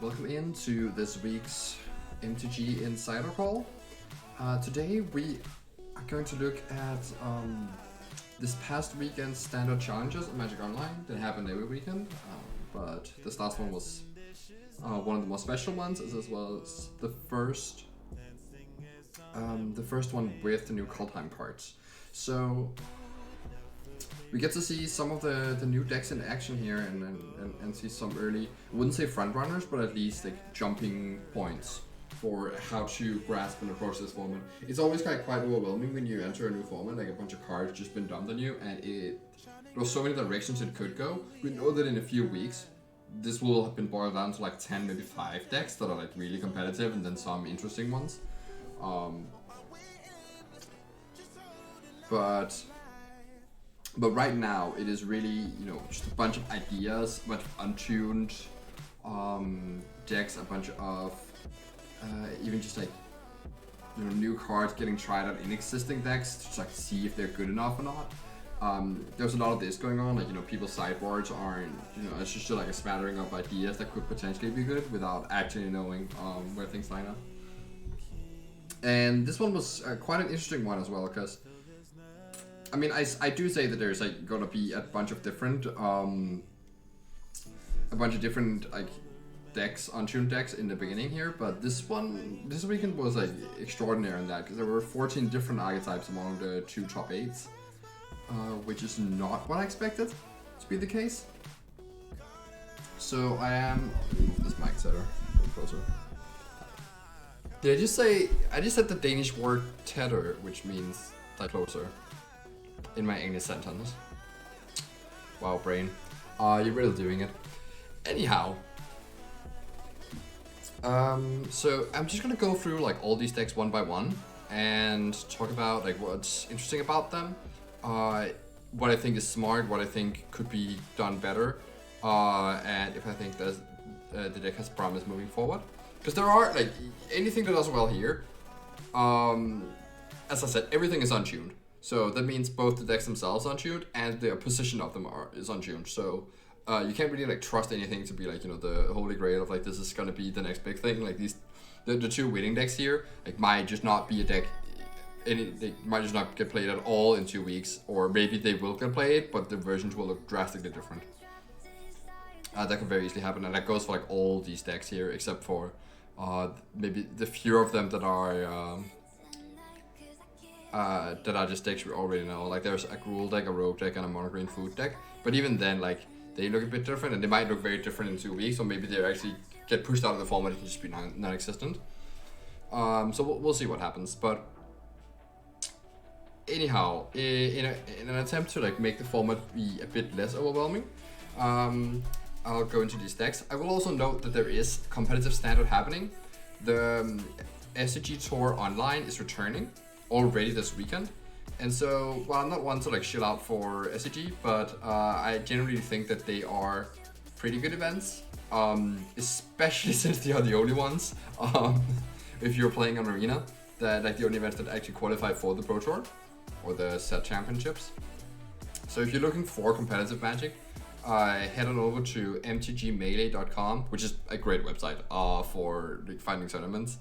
welcome into this week's MTG Insider Call. Today we are going to look at this past weekend's standard challenges on Magic Online that happened every weekend, but this last one was one of the more special ones, as well as the first one with the new Kaldheim cards. So we get to see some of the new decks in action here and see some early, I wouldn't say front runners, but at least like jumping points for how to grasp and approach this format. It's always quite overwhelming when you enter a new format, like a bunch of cards just been dumped on you, and there's so many directions it could go. We know that in a few weeks, this will have been boiled down to like 10, maybe 5 decks that are like really competitive, and then some interesting ones. But right now, it is really, just a bunch of ideas, a bunch of untuned decks, a bunch of even just like, new cards getting tried out in existing decks to just like see if they're good enough or not. There's a lot of this going on, like, people's sideboards aren't, it's just like a smattering of ideas that could potentially be good without actually knowing where things line up. And this one was quite an interesting one as well, because I mean, I do say that there's like gonna be a bunch of different like decks, untuned decks in the beginning here, but this weekend was like extraordinary in that, because there were 14 different archetypes among the 2 top 8s, which is not what I expected to be the case. So let me move this mic setter a little closer. Did I just said the Danish word tether, which means like closer, in my English sentence. Wow, brain. You're really doing it. Anyhow. So I'm just gonna go through like all these decks one by one and talk about like what's interesting about them, what I think is smart, what I think could be done better, and if I think that the deck has promise moving forward. Because there are like anything that does well here. As I said, everything is untuned. So that means both the decks themselves are untuned and the position of them is untuned. So you can't really like trust anything to be like, the holy grail of like this is gonna be the next big thing. Like the 2 winning decks here like might just not be a deck. They might just not get played at all in 2 weeks, or maybe they will get played, but the versions will look drastically different. That could very easily happen, and that goes for like all these decks here, except for maybe the few of them that are just decks we already know. Like there's a Gruul deck, a Rogue deck, and a Mono Green Food deck. But even then, like they look a bit different, and they might look very different in 2 weeks, or maybe they actually get pushed out of the format and just be non-existent. So we'll see what happens. But anyhow, in an attempt to like make the format be a bit less overwhelming, I'll go into these decks. I will also note that there is competitive standard happening. The SCG Tour Online is returning already this weekend, and so while I'm not one to like chill out for SCG, but I generally think that they are pretty good events, especially since they are the only ones, if you're playing on Arena, that like the only events that actually qualify for the Pro Tour or the set championships. So if you're looking for competitive Magic, head on over to mtgmelee.com, which is a great website for like finding tournaments,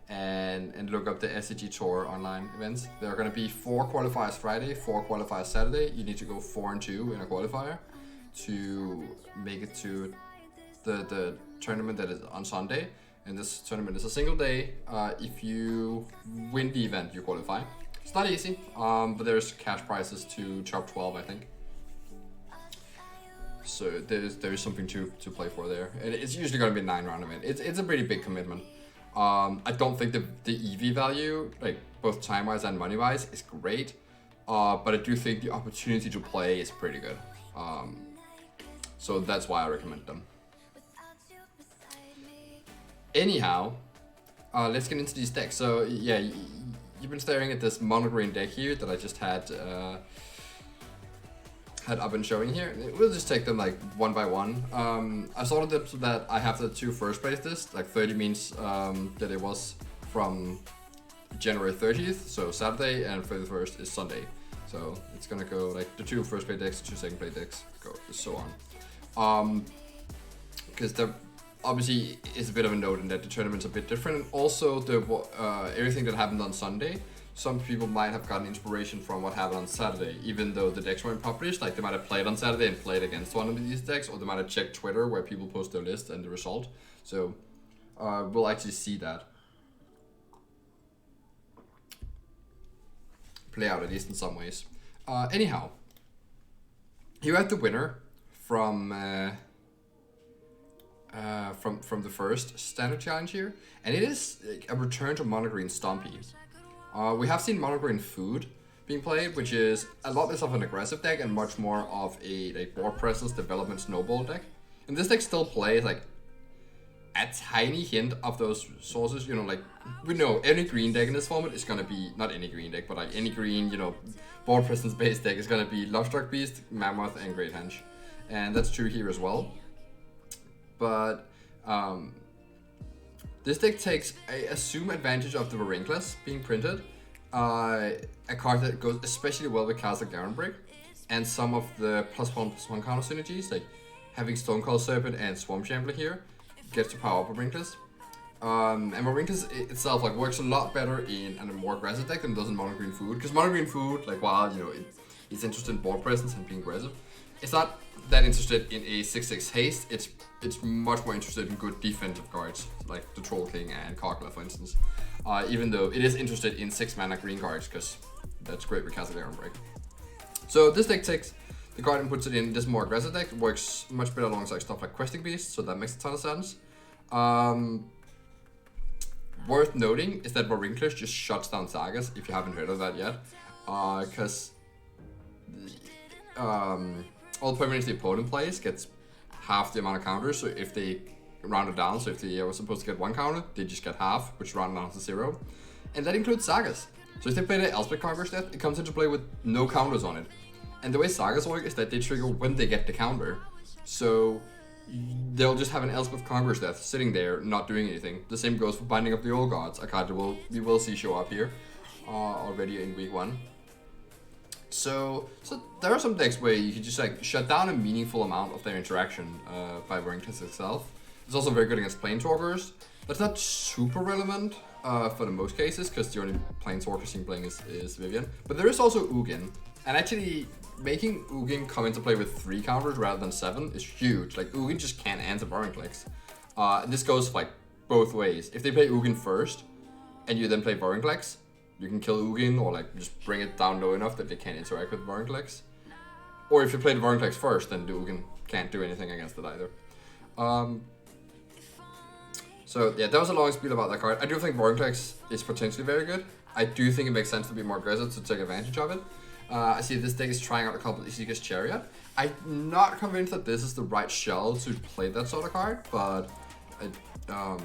and look up the SCG Tour online events. There are going to be 4 qualifiers Friday, 4 qualifiers Saturday. You need to go 4-2 in a qualifier to make it to the tournament that is on Sunday. And this tournament is a single day. If you win the event, you qualify. It's not easy, but there's cash prizes to top 12, I think. So there is something to play for there, and it's usually going to be a 9-round event. It's a pretty big commitment. I don't think the EV value, like both time-wise and money-wise, is great, but I do think the opportunity to play is pretty good. So that's why I recommend them. Anyhow, let's get into these decks. So yeah, you've been staring at this mono green deck here that I just had up and showing here. We'll just take them like one by one. I sorted them so that I have the 2 first place lists. Like 30 means that it was from January 30th, so Saturday, and 31st is Sunday. So it's gonna go like the 2 first place decks, 2 second place decks, go so on. Because the obviously is a bit of a note in that the tournament's a bit different, and also the everything that happened on Sunday. Some people might have gotten inspiration from what happened on Saturday, even though the decks weren't published. Like they might have played on Saturday and played against one of these decks, or they might have checked Twitter where people post their list and the result. So we'll actually see that play out, at least in some ways. Anyhow, you had the winner from the first standard challenge here, and it is a return to mono green Stompy. We have seen mono green Food being played, which is a lot less of an aggressive deck and much more of a board presence development snowball deck. And this deck still plays like a tiny hint of those sources. You know, like we know any green deck in this format is gonna be not any green deck, but like any green, you know, board presence based deck is gonna be Lovestruck Beast, Mammoth, and Great Henge, and that's true here as well. But this deck takes, I assume, advantage of the Varincless being printed, a card that goes especially well with Castle Garenbrig, and some of the +1/+1 counter synergies, like having Stonecoil Serpent and Swamp Shambler here, gets to power up Varincless. And Varincless itself like works a lot better in a more aggressive deck than it does in Mono Green Food, because Mono Green Food, like while you know it's interested in board presence and being aggressive, it's not that interested in a 6/6 haste. It's much more interested in good defensive cards like the Troll King and Kogla, for instance. Even though it is interested in 6 mana green cards, because that's great with Castle Garenbrig. So this deck takes the card and puts it in this more aggressive deck. It works much better alongside stuff like Questing Beast, so that makes a ton of sense. Worth noting is that Varincless just shuts down Sagas, if you haven't heard of that yet, because all permanents the opponent plays gets half the amount of counters. So if they round it down, so if they were supposed to get 1 counter, they just get half, which round down to 0. And that includes Sagas. So if they play the Elspeth Conqueror's Death, it comes into play with no counters on it. And the way Sagas work is that they trigger when they get the counter. So they'll just have an Elspeth Conqueror's Death sitting there, not doing anything. The same goes for Binding of the Old Gods, a card that we will see show up here already in week 1. So there are some decks where you can just like shut down a meaningful amount of their interaction by Varincless itself. It's also very good against Planeswalkers. That's not super relevant for the most cases, because the only Planeswalker seen playing is Vivian. But there is also Ugin, and actually making Ugin come into play with 3 counters rather than 7 is huge. Like Ugin just can't answer Varinclex. And this goes like both ways. If they play Ugin first, and you then play Varinclex, you can kill Ugin or like just bring it down low enough that they can't interact with Varinclex. Or if you play the Varinclex first, then the Ugin can't do anything against it either. So yeah, that was a long spiel about that card. I do think Varinclex is potentially very good. I do think it makes sense to be more aggressive to take advantage of it. I see this deck is trying out a couple of Isika's Chariot. I'm not convinced that this is the right shell to play that sort of card, but I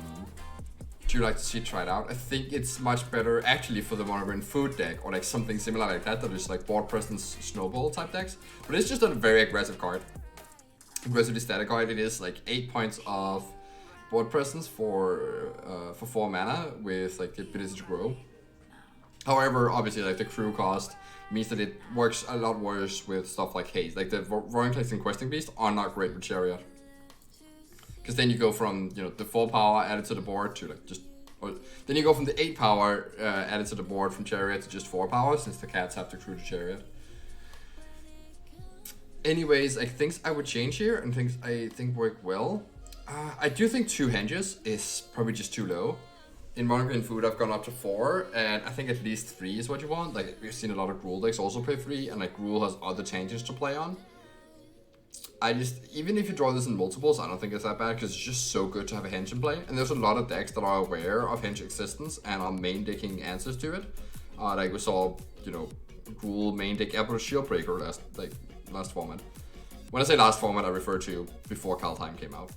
do like to see it tried out. I think it's much better actually for the Mono Green Food deck, or like something similar like that is like board presence snowball type decks. But it's just a very aggressive card. Aggressively static card. It is like 8 points of board presence for 4 mana with like the ability to grow. However, obviously like the crew cost means that it works a lot worse with stuff like Haze. Like the Varinclex and Questing Beast are not great with Chariot. Because then you go from, you know, the 4 power added to the board to like just, or then you go from the 8 power added to the board from Chariot to just 4 power, since the cats have to crew to Chariot. Anyways, like things I would change here and things I think work well. I do think 2 henges is probably just too low. In Mono Green Food, I've gone up to 4, and I think at least 3 is what you want. Like we've seen a lot of Gruul decks also play 3, and like Gruul has other changes to play on. Even if you draw this in multiples, I don't think it's that bad, because it's just so good to have a henge in play. And there's a lot of decks that are aware of henge existence and are main decking answers to it. Like we saw, you know, Gruul main deck Aperture Shieldbreaker last format. When I say last format, I refer to before Kaldheim came out.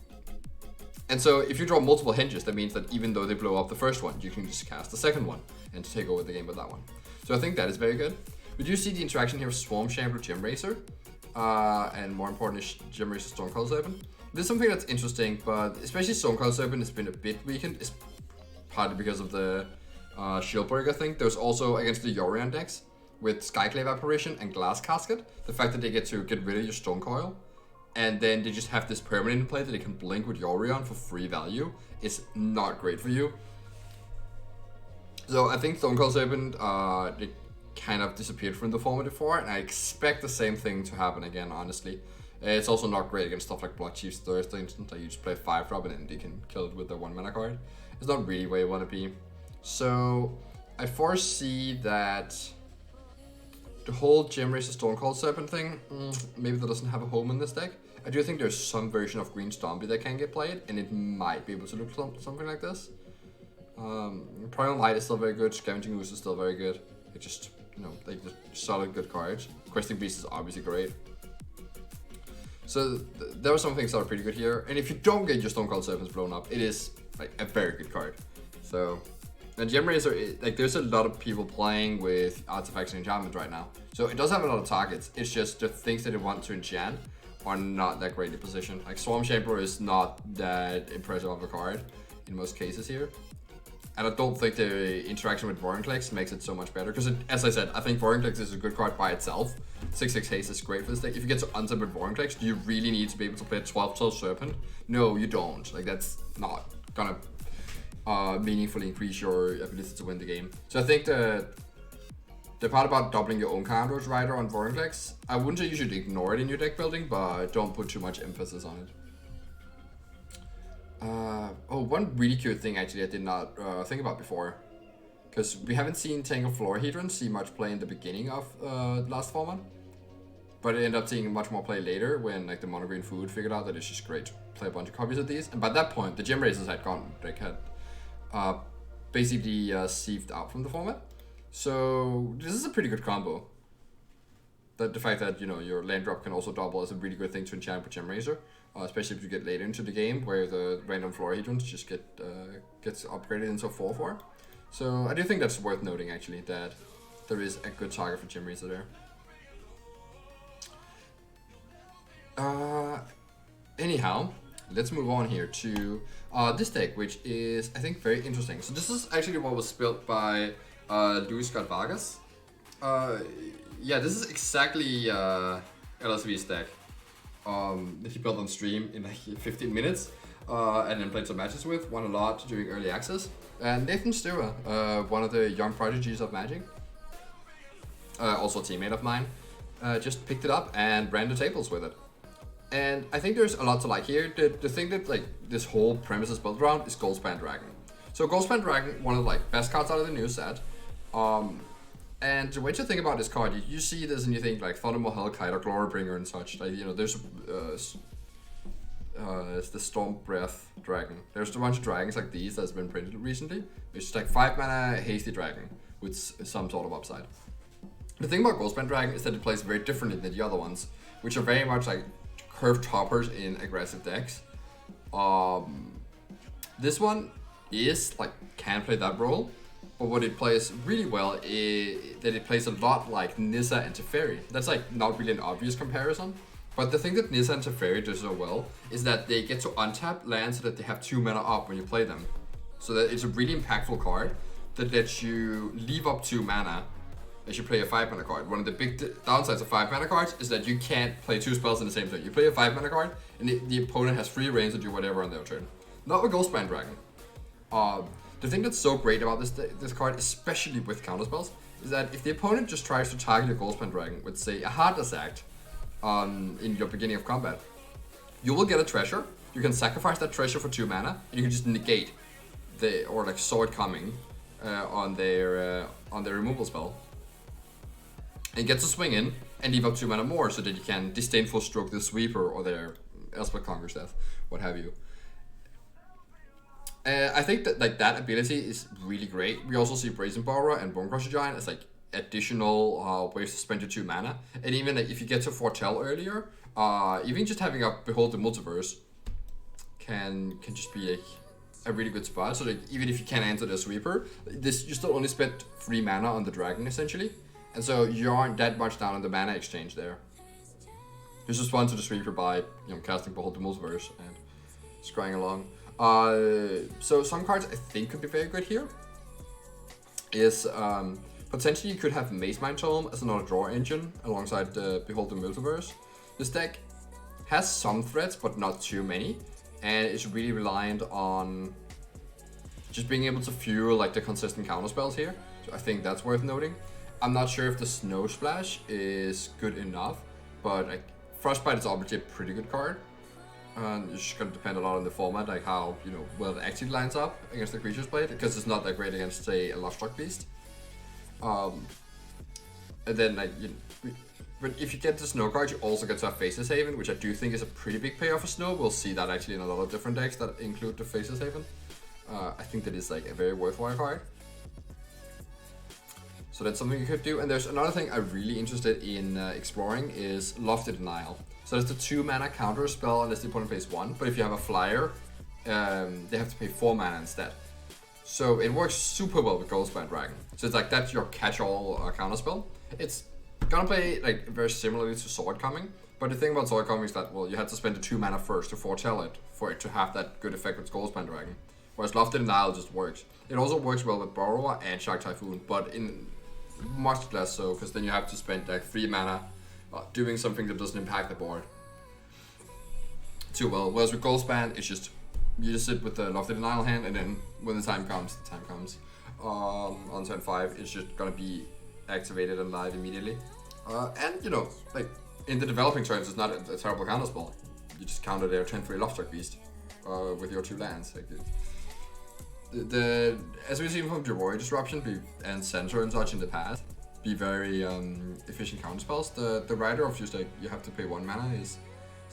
And so if you draw multiple henges, that means that even though they blow up the first one, you can just cast the second one and take over the game with that one. So I think that is very good. We do see the interaction here with Swarm Shambler, Gem Racer, and more importantly, Gem Racer, Stonecoil Serpent. This is something that's interesting, but especially Stonecoil Serpent has been a bit weakened. It's partly because of the Shieldbreaker thing. There's also against the Yorion decks with Skyclave Apparition and Glass Casket, the fact that they get to get rid of your Stonecoil and then they just have this permanent in play that they can blink with Yorion for free value. It's not great for you. So I think Stone Cold Serpent, it kind of disappeared from the format before, and I expect the same thing to happen again, honestly. It's also not great against stuff like Blood Chief's Thirst, for instance. Like you just play 5-drop and then they can kill it with their 1 mana card. It's not really where you want to be. So I foresee that the whole Gem Racer Stone Cold Serpent thing, maybe that doesn't have a home in this deck. I do think there's some version of Green Stompy that can get played, and it might be able to look something like this. Primal Might is still very good, Scavenging Ooze is still very good. It just, you know, like just solid good cards. Questing Beast is obviously great. So there are some things that are pretty good here, and if you don't get your Stone Cold Serpents blown up, it is like a very good card. So, and Gem Razor, like there's a lot of people playing with artifacts and enchantment right now. So it does have a lot of targets. It's just the things that it want to enchant are not that greatly positioned. Like Swarm Chamber is not that impressive of a card in most cases here. And I don't think the interaction with Vorinclex makes it so much better. Because, as I said, I think Vorinclex is a good card by itself. 6/6 haste is great for this deck. If you get to untap with Vorinclex, do you really need to be able to play 12/12 Serpent? No, you don't. Like, that's not gonna meaningfully increase your ability to win the game. So I think the part about doubling your own counters rider on Vorinclex, I wouldn't say you should ignore it in your deck building, but don't put too much emphasis on it. One really cute thing actually I did not think about before, because we haven't seen Tangle Florahedron see much play in the beginning of last format, but it ended up seeing much more play later when like the Mono Green Food figured out that it's just great to play a bunch of copies of these, and by that point the Gem Racers had gone, like had basically sieved out from the format. So this is a pretty good combo. The fact that, you know, your land drop can also double is a really good thing to enchant with Gem Razor, especially if you get later into the game where the random Florahedrons just gets upgraded into a 4/4. So I do think that's worth noting actually, that there is a good target for Gem Razor there. Anyhow, let's move on here to this deck, which is, I think, very interesting. So this is actually what was built by Luis Scott Vargas. Yeah, this is exactly LSV's deck that he built on stream in like 15 minutes and then played some matches with, won a lot during early access. And Nathan Stewart, one of the young prodigies of Magic, also a teammate of mine, just picked it up and ran the tables with it. And I think there's a lot to like here. The thing that like this whole premise is built around is Goldspan Dragon. So Goldspan Dragon, one of the like best cards out of the new set. And the way to think about this card, you see this and you think like Thundermaw Hellkite or Glorybringer and such. Like, you know, there's it's the Storm Breath Dragon. There's a bunch of dragons like these that's been printed recently. It's just like 5 mana hasty dragon with some sort of upside. The thing about Goldspan Dragon is that it plays very differently than the other ones, which are very much like curved toppers in aggressive decks. This one is like can play that role, but what it plays really well is that it plays a lot like Nissa and Teferi. That's like not really an obvious comparison, but the thing that Nissa and Teferi do so well is that they get to untap lands so that they have 2 mana up when you play them. So that it's a really impactful card that lets you leave up 2 mana as you play a 5 mana card. One of the big downsides of 5 mana cards is that you can't play 2 spells in the same turn. You play a 5 mana card and the opponent has free reign to do whatever on their turn. Not with Goldspan Dragon. The thing that's so great about this card, especially with counterspells, is that if the opponent just tries to target your Goldspan Dragon with, say, a Heartless Act in your beginning of combat, you will get a treasure. You can sacrifice that treasure for 2 mana, and you can just negate or like Sword Coming on their removal spell, and get to swing in and leave up 2 mana more, so that you can Disdainful Stroke the Sweeper or their Elspeth Conquers Death, what have you. I think that like that ability is really great. We also see Brazen Borrower and Bone Crusher Giant as like additional ways to spend your 2 mana. And even like if you get to Foretell earlier, even just having a Behold the Multiverse can just be like a really good spot. So like even if you can't enter the Sweeper, you still only spent 3 mana on the Dragon essentially, and so you aren't that much down on the mana exchange there. You just respond to the Sweeper by casting Behold the Multiverse and scrying along. So some cards I think could be very good here is potentially you could have Maze Mind Tome as another draw engine alongside the Behold the Multiverse. This deck has some threats, but not too many, and it's really reliant on just being able to fuel like the consistent counter spells here. So I think that's worth noting. I'm not sure if the Snow Splash is good enough, but like, Frostbite is obviously a pretty good card. It's just gonna depend a lot on the format, like how well it actually lines up against the creatures played, because it's not that great against, say, a Lovestruck Beast. And then like, but if you get the Snow card, you also get to have Faceless Haven, which I do think is a pretty big payoff for Snow. We'll see that actually in a lot of different decks that include the Faceless Haven. I think that is like a very worthwhile card. So that's something you could do. And there's another thing I'm really interested in exploring is Lofty Denial. So there's the 2 mana counter spell unless the opponent plays 1, but if you have a flyer, they have to pay 4 mana instead. So it works super well with Goldspan Dragon. So it's like that's your catch-all counter spell. It's gonna play like very similarly to Sword Coming, but the thing about Sword Coming is that, well, you have to spend the 2 mana first to foretell it for it to have that good effect with Goldspan Dragon. Whereas Lofty Denial just works. It also works well with Borrower and Shark Typhoon, but in much less so, because then you have to spend like 3 mana doing something that doesn't impact the board too well. Whereas with Goldspan, it's just you just sit with the Lofty Denial hand, and then when the time comes, the time comes. On turn 5, it's just gonna be activated and live immediately. And like in the developing turns, it's not a terrible counter spell. You just counter their turn 3 Lovestruck Beast with your 2 lands. Like as we've seen from Deroy Disruption and Censor and such in the past, be very efficient counter spells. The Rider of just like you have to pay 1 mana it's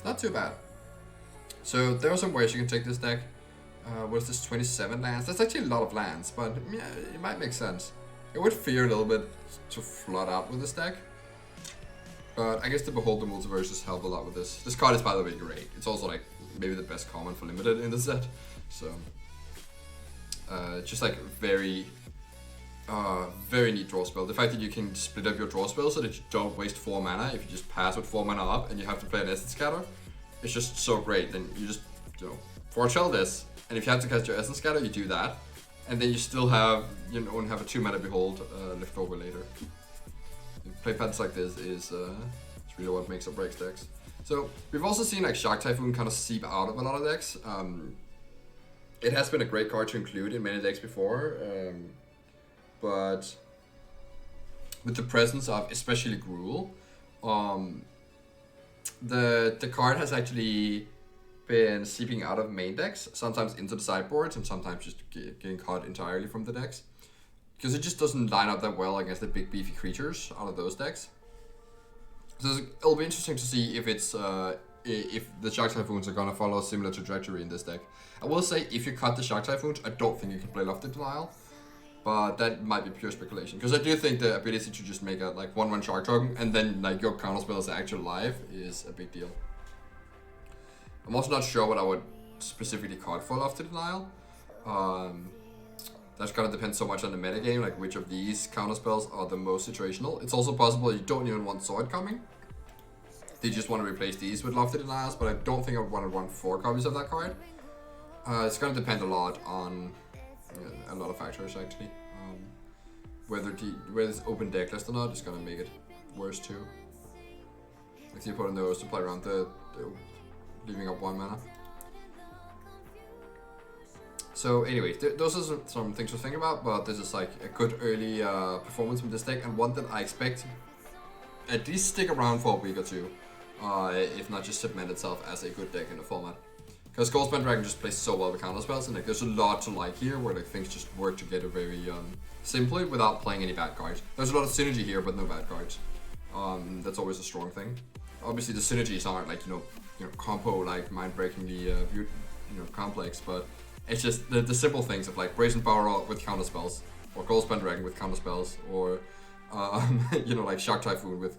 not too bad. So there are some ways you can take this deck. What is this, 27 lands? That's actually a lot of lands, but yeah, it might make sense. I would fear a little bit to flood out with this deck, but I guess the Behold the Multiverses help a lot with this. This card is, by the way, great. It's also like maybe the best common for limited in the set. So just like very neat draw spell. The fact that you can split up your draw spell so that you don't waste 4 mana if you just pass with 4 mana up and you have to play an Essence Scatter, it's just so great. Then you just foretell this, and if you have to cast your Essence Scatter, you do that, and then you still have only have a 2 mana Behold left over later. Play patterns like this is it's really what makes or breaks decks. So we've also seen like Shark Typhoon kind of seep out of a lot of decks. It has been a great card to include in many decks before, but with the presence of especially Gruul, the card has actually been seeping out of main decks, sometimes into the sideboards and sometimes just getting caught entirely from the decks, because it just doesn't line up that well against the big beefy creatures out of those decks. So it'll be interesting to see if it's if the Shark Typhoons are gonna follow a similar trajectory in this deck. I will say, if you cut the Shark Typhoons, I don't think you can play Lofty Denial, but that might be pure speculation, because I do think the ability to just make a like 1/1 Shark token and then like your counter spell is actually live is a big deal. I'm also not sure what I would specifically cut for Lofty Denial. That's gonna depend so much on the metagame, like which of these counter spells are the most situational. It's also possible you don't even want Sword Coming. They just want to replace these with Lofty Denials, but I don't think I would want to run 4 copies of that card. It's gonna depend a lot on a lot of factors actually. Whether it's open decklist or not is gonna make it worse too. Like the opponent knows to play around the leaving up 1 mana. So anyway, those are some things to think about, but this is like a good early performance from this deck, and one that I expect at least stick around for a week or 2, if not just cement itself as a good deck in the format. Because Goldspan Dragon just plays so well with counter spells, and like there's a lot to like here, where like things just work together very simply without playing any bad cards. There's a lot of synergy here, but no bad cards. That's always a strong thing. Obviously, the synergies aren't like compo like mind-breakingly complex, but it's just the simple things of like Brazen Power with counter spells, or Goldspan Dragon with counter spells, or like Shark Typhoon with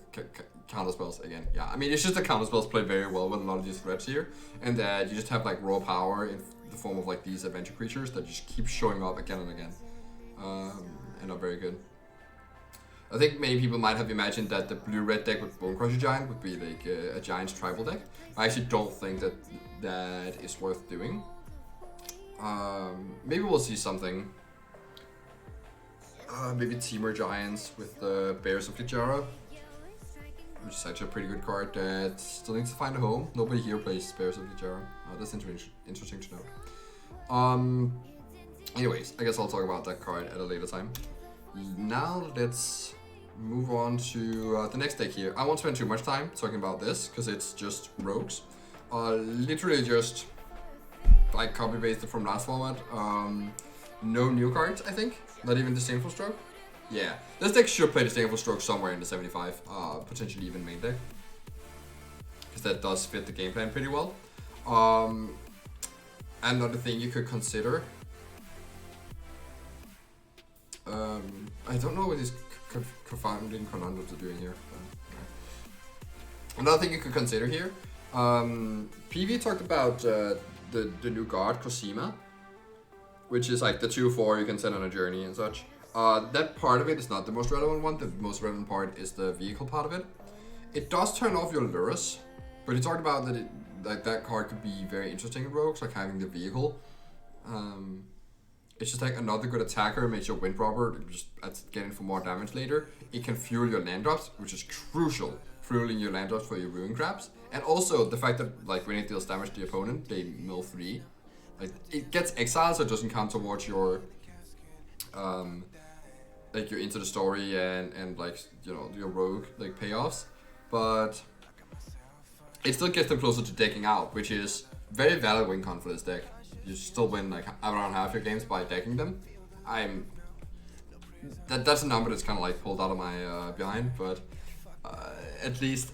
counter spells again. Yeah, I mean, it's just the counter spells play very well with a lot of these threats here, and you just have like raw power in the form of like these adventure creatures that just keep showing up again and again, and are very good. I think many people might have imagined that the blue-red deck with Bonecrusher Giant would be like a Giant's tribal deck. I actually don't think that is worth doing. Maybe we'll see something. Maybe Teamer Giants with the Bears of Kijara. which is actually a pretty good card that still needs to find a home. Nobody here plays Bears of Lijara. That's interesting to note. Anyways, I guess I'll talk about that card at a later time. Now let's move on to the next deck here. I won't spend too much time talking about this because it's just rogues. Literally just like copy pasted from last format. No new cards, I think. Not even Disdainful Stroke. Yeah, this deck should play Disdainful Stroke somewhere in the 75, potentially even main deck, because that does fit the game plan pretty well. Another thing you could consider. I don't know what these confounding conundrums are doing here. Another thing you could consider here. PV talked about the new guard Cosima, which is like the 2/4 you can send on a journey and such. That part of it is not the most relevant one. The most relevant part is the vehicle part of it. It does turn off your Lurus, but he talked about that that card could be very interesting in rogues, like having the vehicle. It's just like another good attacker, makes your wind robber, just getting for more damage later. It can fuel your land drops, which is crucial, fueling your land drops for your ruin crabs. And also the fact that like when it deals damage to the opponent, they mill 3. Like it gets exiled, so it doesn't count towards your like your into the story and like your rogue like payoffs, but it still gets them closer to decking out, which is very valid win con for this deck. You still win like around half your games by decking them. That's a number that's kind of like pulled out of my behind, but at least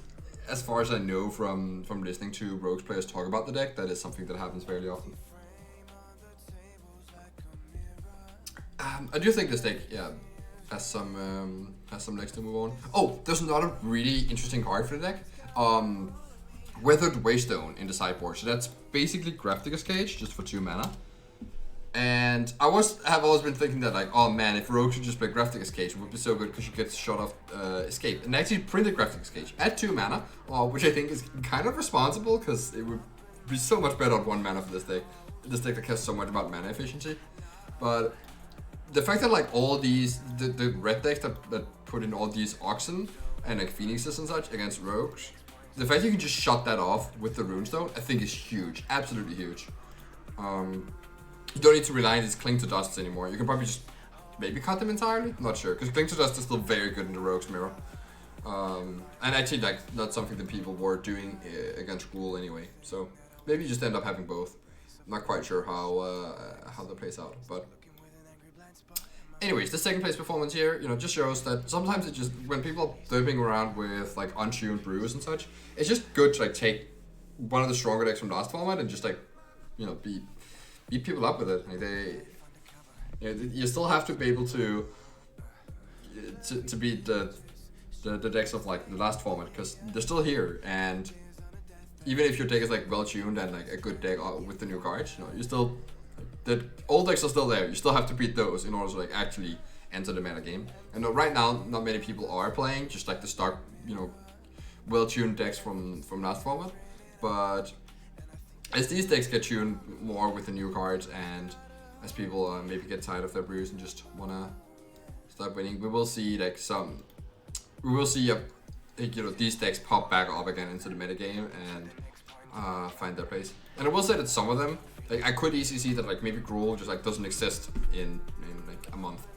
as far as I know from listening to rogues players talk about the deck, that is something that happens fairly often. I do think this deck, has some legs to move on. Oh, there's another really interesting card for the deck. Weathered Waystone in the sideboard. So that's basically Grafdigger's Cage, just for 2 mana. And I have always been thinking that like, oh man, if Rogue should just play Grafdigger's Cage, it would be so good because you get shot off escape. And actually printed Grafdigger's Cage at 2 mana, which I think is kind of responsible because it would be so much better on 1 mana for this deck. This deck that cares so much about mana efficiency. But the fact that like all these, the red decks that put in all these Oxen and like Phoenixes and such against Rogues, the fact you can just shut that off with the Runestone, I think is huge, absolutely huge. You don't need to rely on these Cling to Dusts anymore. You can probably just maybe cut them entirely, I'm not sure, because Cling to Dust is still very good in the Rogue's mirror. And actually like not something that people were doing against Gruul anyway, so maybe you just end up having both. I'm not quite sure how that plays out, but anyways, the second place performance here, just shows that sometimes it just, when people are derping around with like untuned brews and such, it's just good to like take one of the stronger decks from last format and just like, beat people up with it. Like you still have to be able to beat the decks of like the last format because they're still here, and even if your deck is like well tuned and like a good deck with the new cards, you still. The old decks are still there. You still have to beat those in order to like actually enter the meta game. And right now, not many people are playing just like the stock, well-tuned decks from last format. But as these decks get tuned more with the new cards, and as people maybe get tired of their brews and just wanna start winning, we will see like these decks pop back up again into the meta game and find their place. And I will say that some of them. Like I could easily see that like maybe Gruul just like doesn't exist in like a month.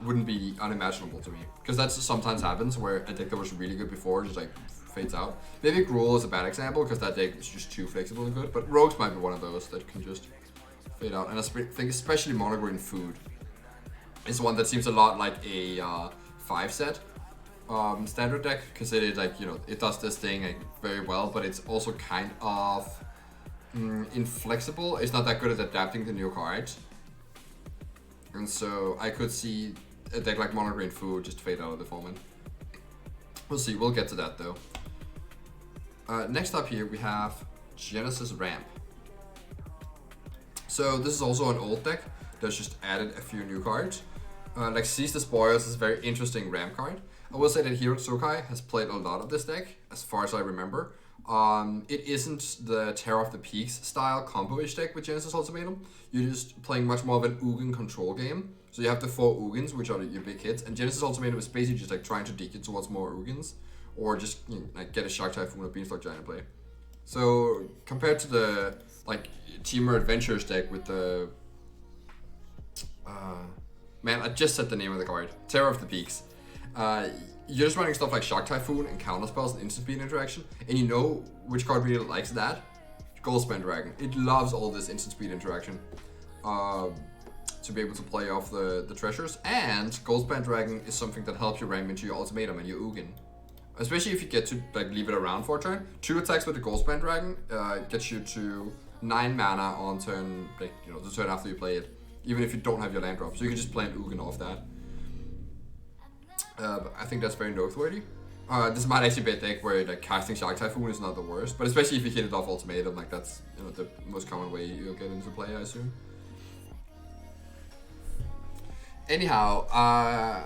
Wouldn't be unimaginable to me, because that sometimes happens where a deck that was really good before just like fades out. Maybe Gruul is a bad example because that deck is just too flexible and good, but Rogues might be one of those that can just fade out. And I think especially Monogreen Food is one that seems a lot like a 5-set standard deck, because it is like it does this thing like very well, but it's also kind of inflexible. It's not that good at adapting to new cards, and so I could see a deck like Monogreen Food just fade out of the format. We'll see. We'll get to that though. Next up here we have Genesis Ramp. So this is also an old deck that's just added a few new cards. Like Seize the Spoils is a very interesting ramp card. I will say that Hero Tsukai has played a lot of this deck, as far as I remember. It isn't the Terror of the Peaks style combo-ish deck with Genesis Ultimatum. You're just playing much more of an Ugin control game. So you have the 4 Ugins, which are your big hits, and Genesis Ultimatum is basically just like trying to dig you towards more Ugins. or just like get a Shock Typhoon or Beanstalk Giant play. So compared to the like Teamer Adventures deck with the man, I just said the name of the card, Terror of the Peaks. You're just running stuff like Shock Typhoon and counter spells and instant speed interaction, and you know which card really likes that? Goldspan Dragon. It loves all this instant speed interaction to be able to play off the treasures, and Goldspan Dragon is something that helps you ram into your ultimatum and your Ugin. Especially if you get to like leave it around for a turn. 2 attacks with the Goldspan Dragon gets you to 9 mana on turn, like, the turn after you play it, even if you don't have your land drop. So you can just play an Ugin off that. But I think that's very noteworthy. This might actually be a deck where like casting Shock Typhoon is not the worst, but especially if you hit it off ultimatum, like that's the most common way you'll get into play, I assume. Anyhow, I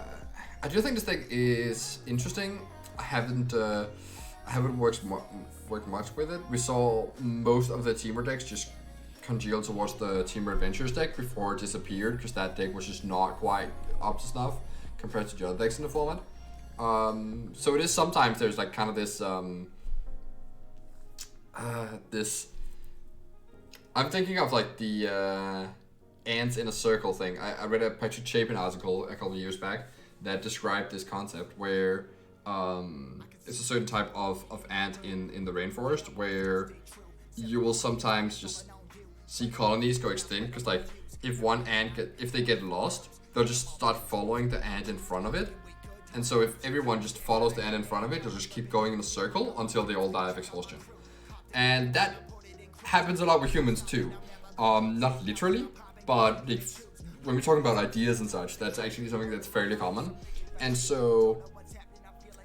do think this deck is interesting. I haven't worked much with it. We saw most of the Teamer decks just congeal towards the Teamer Adventures deck before it disappeared, because that deck was just not quite up to snuff compared to the other decks in the format. So it is sometimes there's like kind of this I'm thinking of like the ants in a circle thing. I read a Patrick Chapin article a couple of years back that described this concept where it's a certain type of ant in the rainforest where you will sometimes just see colonies go extinct, because like if one ant if they get lost, they'll just start following the ant in front of it. And so if everyone just follows the ant in front of it, they'll just keep going in a circle until they all die of exhaustion. And that happens a lot with humans too. Not literally, but when we're talking about ideas and such, that's actually something that's fairly common. And so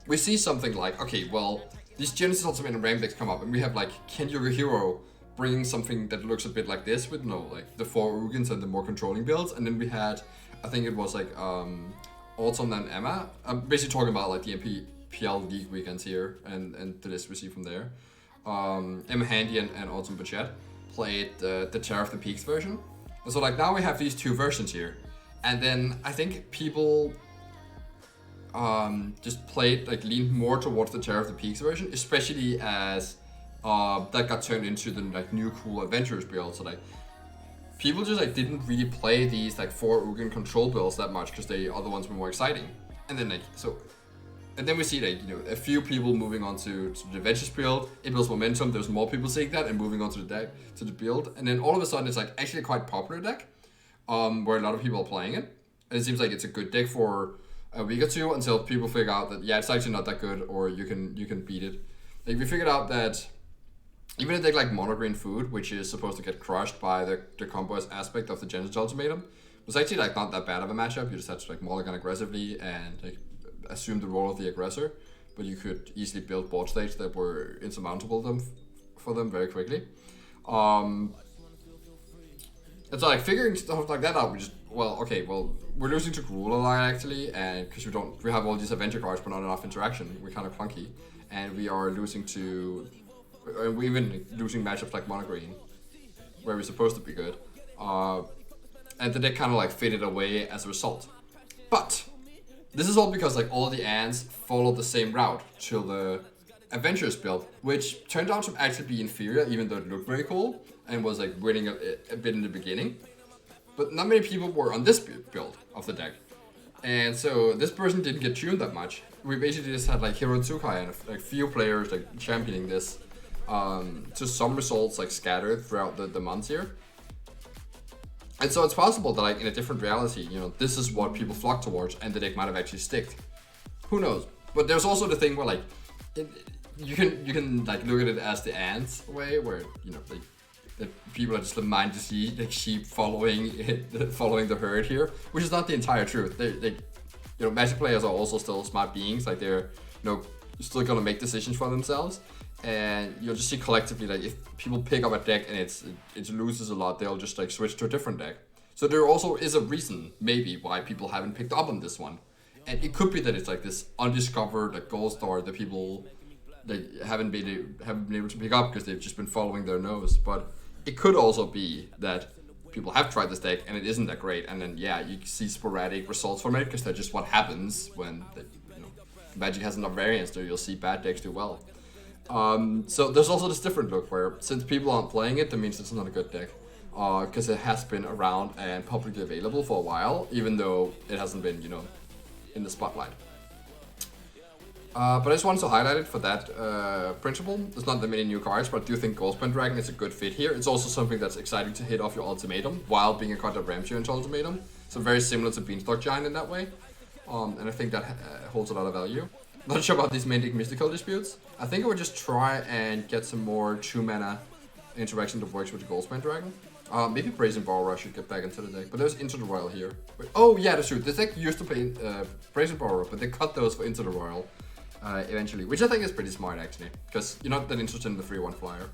we see something like, okay, well, these Genesis Ultimate and Ram decks come up, and we have like Ken Hero bringing something that looks a bit like this with like the 4 Ugins and the more controlling builds. And then we had, I think it was like Autumn and Emma. I'm basically talking about like the MPL League weekends here and the list we see from there. Emma Handy and Autumn Bachette played the Terror of the Peaks version. And so like now we have these 2 versions here. And then I think people just played, like leaned more towards the Terror of the Peaks version, especially as that got turned into the like new cool Adventurers build. So like people just like didn't really play these like 4 Ugin control builds that much because the other ones were more exciting. And then like and then we see like a few people moving on to the Adventures build. It builds momentum. There's more people seeing that and moving on to the deck, to the build. And then all of a sudden it's like actually a quite popular deck, where a lot of people are playing it. And it seems like it's a good deck for a week or two until people figure out that it's actually not that good, or you can beat it. Like we figured out that even a deck like Mono Green Food, which is supposed to get crushed by the combo aspect of the Genesis Ultimatum, was actually like not that bad of a matchup. You just had to like mulligan aggressively and like assume the role of the aggressor, but you could easily build board states that were insurmountable for them very quickly. And so like figuring stuff like that out, we just we're losing to Gruul a lot actually, and because we have all these adventure cards but not enough interaction, we're kind of clunky, and we are losing to. We're even losing matchups like Mono Green, where we're supposed to be good. And the deck kind of like faded away as a result. But this is all because like all the ants followed the same route to the Adventurers build, which turned out to actually be inferior, even though it looked very cool and was like winning a bit in the beginning. But not many people were on this build of the deck. And so this person didn't get tuned that much. We basically just had like Hero Tsukai and like few players like championing this. To some results like scattered throughout the months here. And so it's possible that like in a different reality, this is what people flock towards and the deck might have actually sticked. Who knows? But there's also the thing where like you can like look at it as the ants way, where that people are just mind to see like sheep following the herd here, which is not the entire truth. They Magic players are also still smart beings, like they're still gonna make decisions for themselves. And you'll just see collectively, like if people pick up a deck and it loses a lot, they'll just like switch to a different deck. So there also is a reason maybe why people haven't picked up on this one, and it could be that it's like this undiscovered like gold star that people haven't been able to pick up because they've just been following their nose. But it could also be that people have tried this deck and it isn't that great, and then you see sporadic results from it because that's just what happens when Magic has enough variance that you'll see bad decks do well. So there's also this different look where since people aren't playing it, that means it's not a good deck. Because it has been around and publicly available for a while, even though it hasn't been, in the spotlight. But I just wanted to highlight it for that principle. There's not that many new cards, but I do think Goldspan Dragon is a good fit here. It's also something that's exciting to hit off your ultimatum while being a card that rams you into ultimatum. So very similar to Beanstalk Giant in that way. And I think that holds a lot of value. Not sure about these main deck mystical disputes. I think I would just try and get some more 2-mana interaction that works with the Goldspan Dragon. Maybe Brazen Borrower should get back into the deck, but there's Into the Royal here. Wait, oh yeah, that's true. This deck used to play Brazen Borrower, but they cut those for Into the Royal eventually, which I think is pretty smart actually, because you're not that interested in the 3/1 flyer.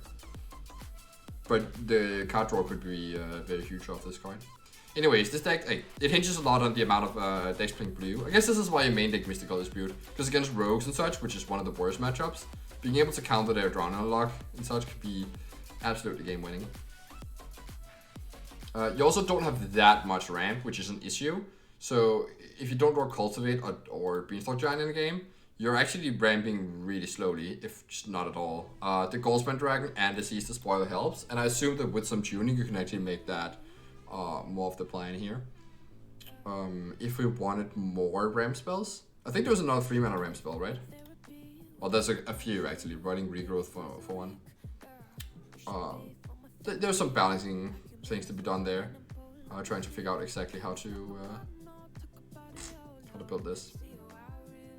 But the card draw could be very huge off this card. Anyways, this deck, it hinges a lot on the amount of decks playing blue. I guess this is why your main deck Mystical Dispute, because against rogues and such, which is one of the worst matchups, being able to counter their Adrenaline Lock and such could be absolutely game winning. You also don't have that much ramp, which is an issue. So if you don't draw Cultivate or Beanstalk Giant in the game, you're actually ramping really slowly, if just not at all. The Goldspan Dragon and the Seize the Spoil helps, and I assume that with some tuning you can actually make that more of the plan here. If we wanted more ramp spells, I think there was another 3-mana ramp spell, right? Well, there's a few actually, running Regrowth for one. There's some balancing things to be done there. Trying to figure out exactly how to build this.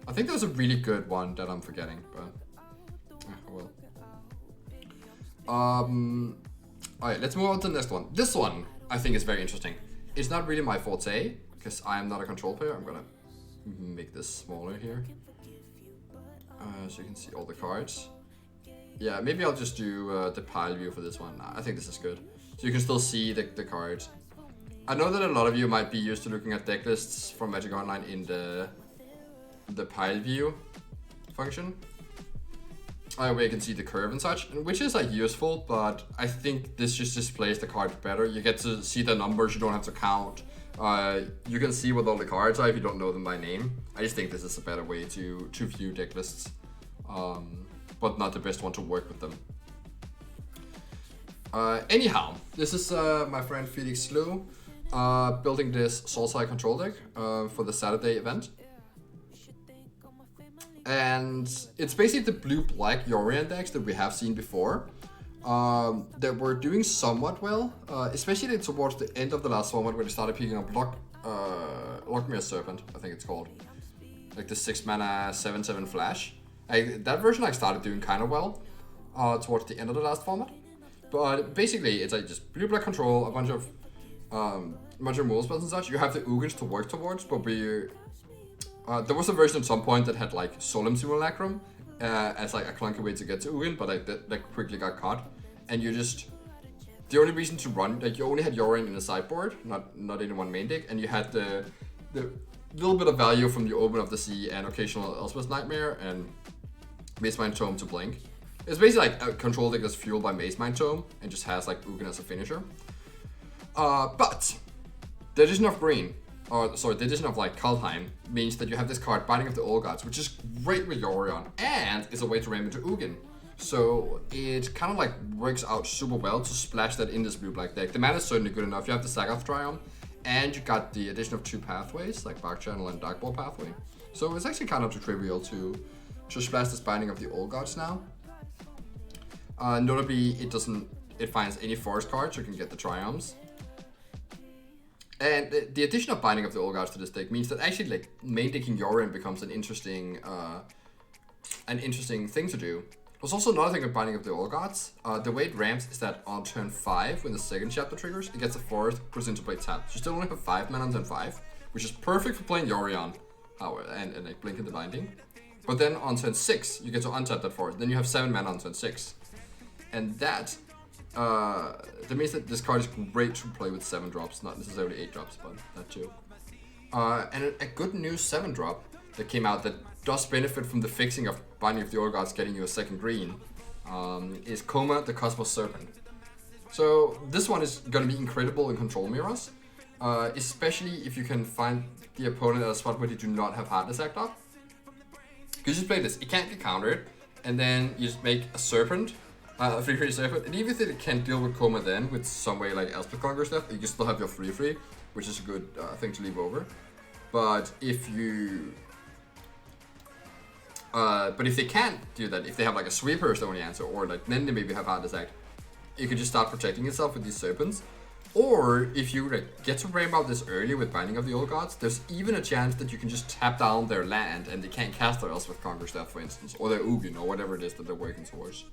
I think there's a really good one that I'm forgetting, but oh well. Alright, let's move on to the next one. This one I think is very interesting. It's not really my forte because I am not a control player. I'm gonna make this smaller here, so you can see all the cards. Yeah, maybe I'll just do the pile view for this one. I think this is good. So you can still see the cards. I know that a lot of you might be used to looking at deck lists from Magic Online in the pile view function, where you can see the curve and such, which is like useful, but I think this just displays the cards better. You get to see the numbers, you don't have to count. You can see what all the cards are if you don't know them by name. I just think this is a better way to view deck lists, but not the best one to work with them. Anyhow, this is my friend Felix Slew building this Soulside control deck for the Saturday event. And it's basically the blue-black Yorion decks that we have seen before that were doing somewhat well, especially towards the end of the last format where they started picking up Lockmere Serpent, I think it's called. Like the 6-mana 7/7 flash. That version started doing kind of well towards the end of the last format. But basically, it's like just blue-black control, a bunch of removal spells and such. You have the Ugins to work towards, but there was a version at some point that had like Solemn Simulacrum as like a clunky way to get to Ugin, but that quickly got caught. And you just, the only reason to run, like you only had Yorion in the sideboard, not in one main deck, and you had the little bit of value from the Open of the Sea and occasional Elspeth's Nightmare and Maze Mind Tome to blink. It's basically like a control deck that's fueled by Maze Mind Tome and just has like Ugin as a finisher. But the addition of green, the addition of like Kaldheim means that you have this card, Binding of the Old Gods, which is great with Yorion and is a way to ram into Ugin. So it kind of like works out super well to splash that in this blue-black deck. The mana is certainly good enough. You have the Sagoth Triumph, and you got the addition of 2 pathways, like Bark Channel and Dark Ball pathway. So it's actually kind of too trivial to splash this Binding of the Old Gods now. Notably, it finds any forest cards, so you can get the Triumphs. And the addition of Binding of the Old Gods to this deck means that actually like main decking Yorion becomes an interesting thing to do. There's also another thing with Binding of the Old Gods. The way it ramps is that on turn 5, when the second chapter triggers, it gets a forest, puts into play tapped. You still only have 5 mana on turn 5, which is perfect for playing Yorion and like Blink in the Binding. But then on turn 6, you get to untap that forest. Then you have 7 mana on turn 6. And that means that this card is great to play with 7 drops, not necessarily 8 drops, but that too. And a good new 7 drop that came out that does benefit from the fixing of Binding of the Old Gods getting you a second green is Koma, the Cosmos Serpent. So this one is going to be incredible in control mirrors, especially if you can find the opponent at a spot where they do not have Heartless Act up. You just play this, it can't get countered, and then you just make a serpent, a 3/3 serpent, and even if it can deal with Coma then, with some way like Elspeth Conqueror stuff, you can still have your 3/3, which is a good thing to leave over. But if you... but if they can't do that, if they have like a sweeper as the only answer, or like then they maybe have hard attack, you can just start protecting yourself with these serpents. Or if you like get to ramp out this early with Binding of the Old Gods, there's even a chance that you can just tap down their land and they can't cast their Elspeth Conqueror stuff, for instance, or their Ugin, or whatever it is that they're working towards.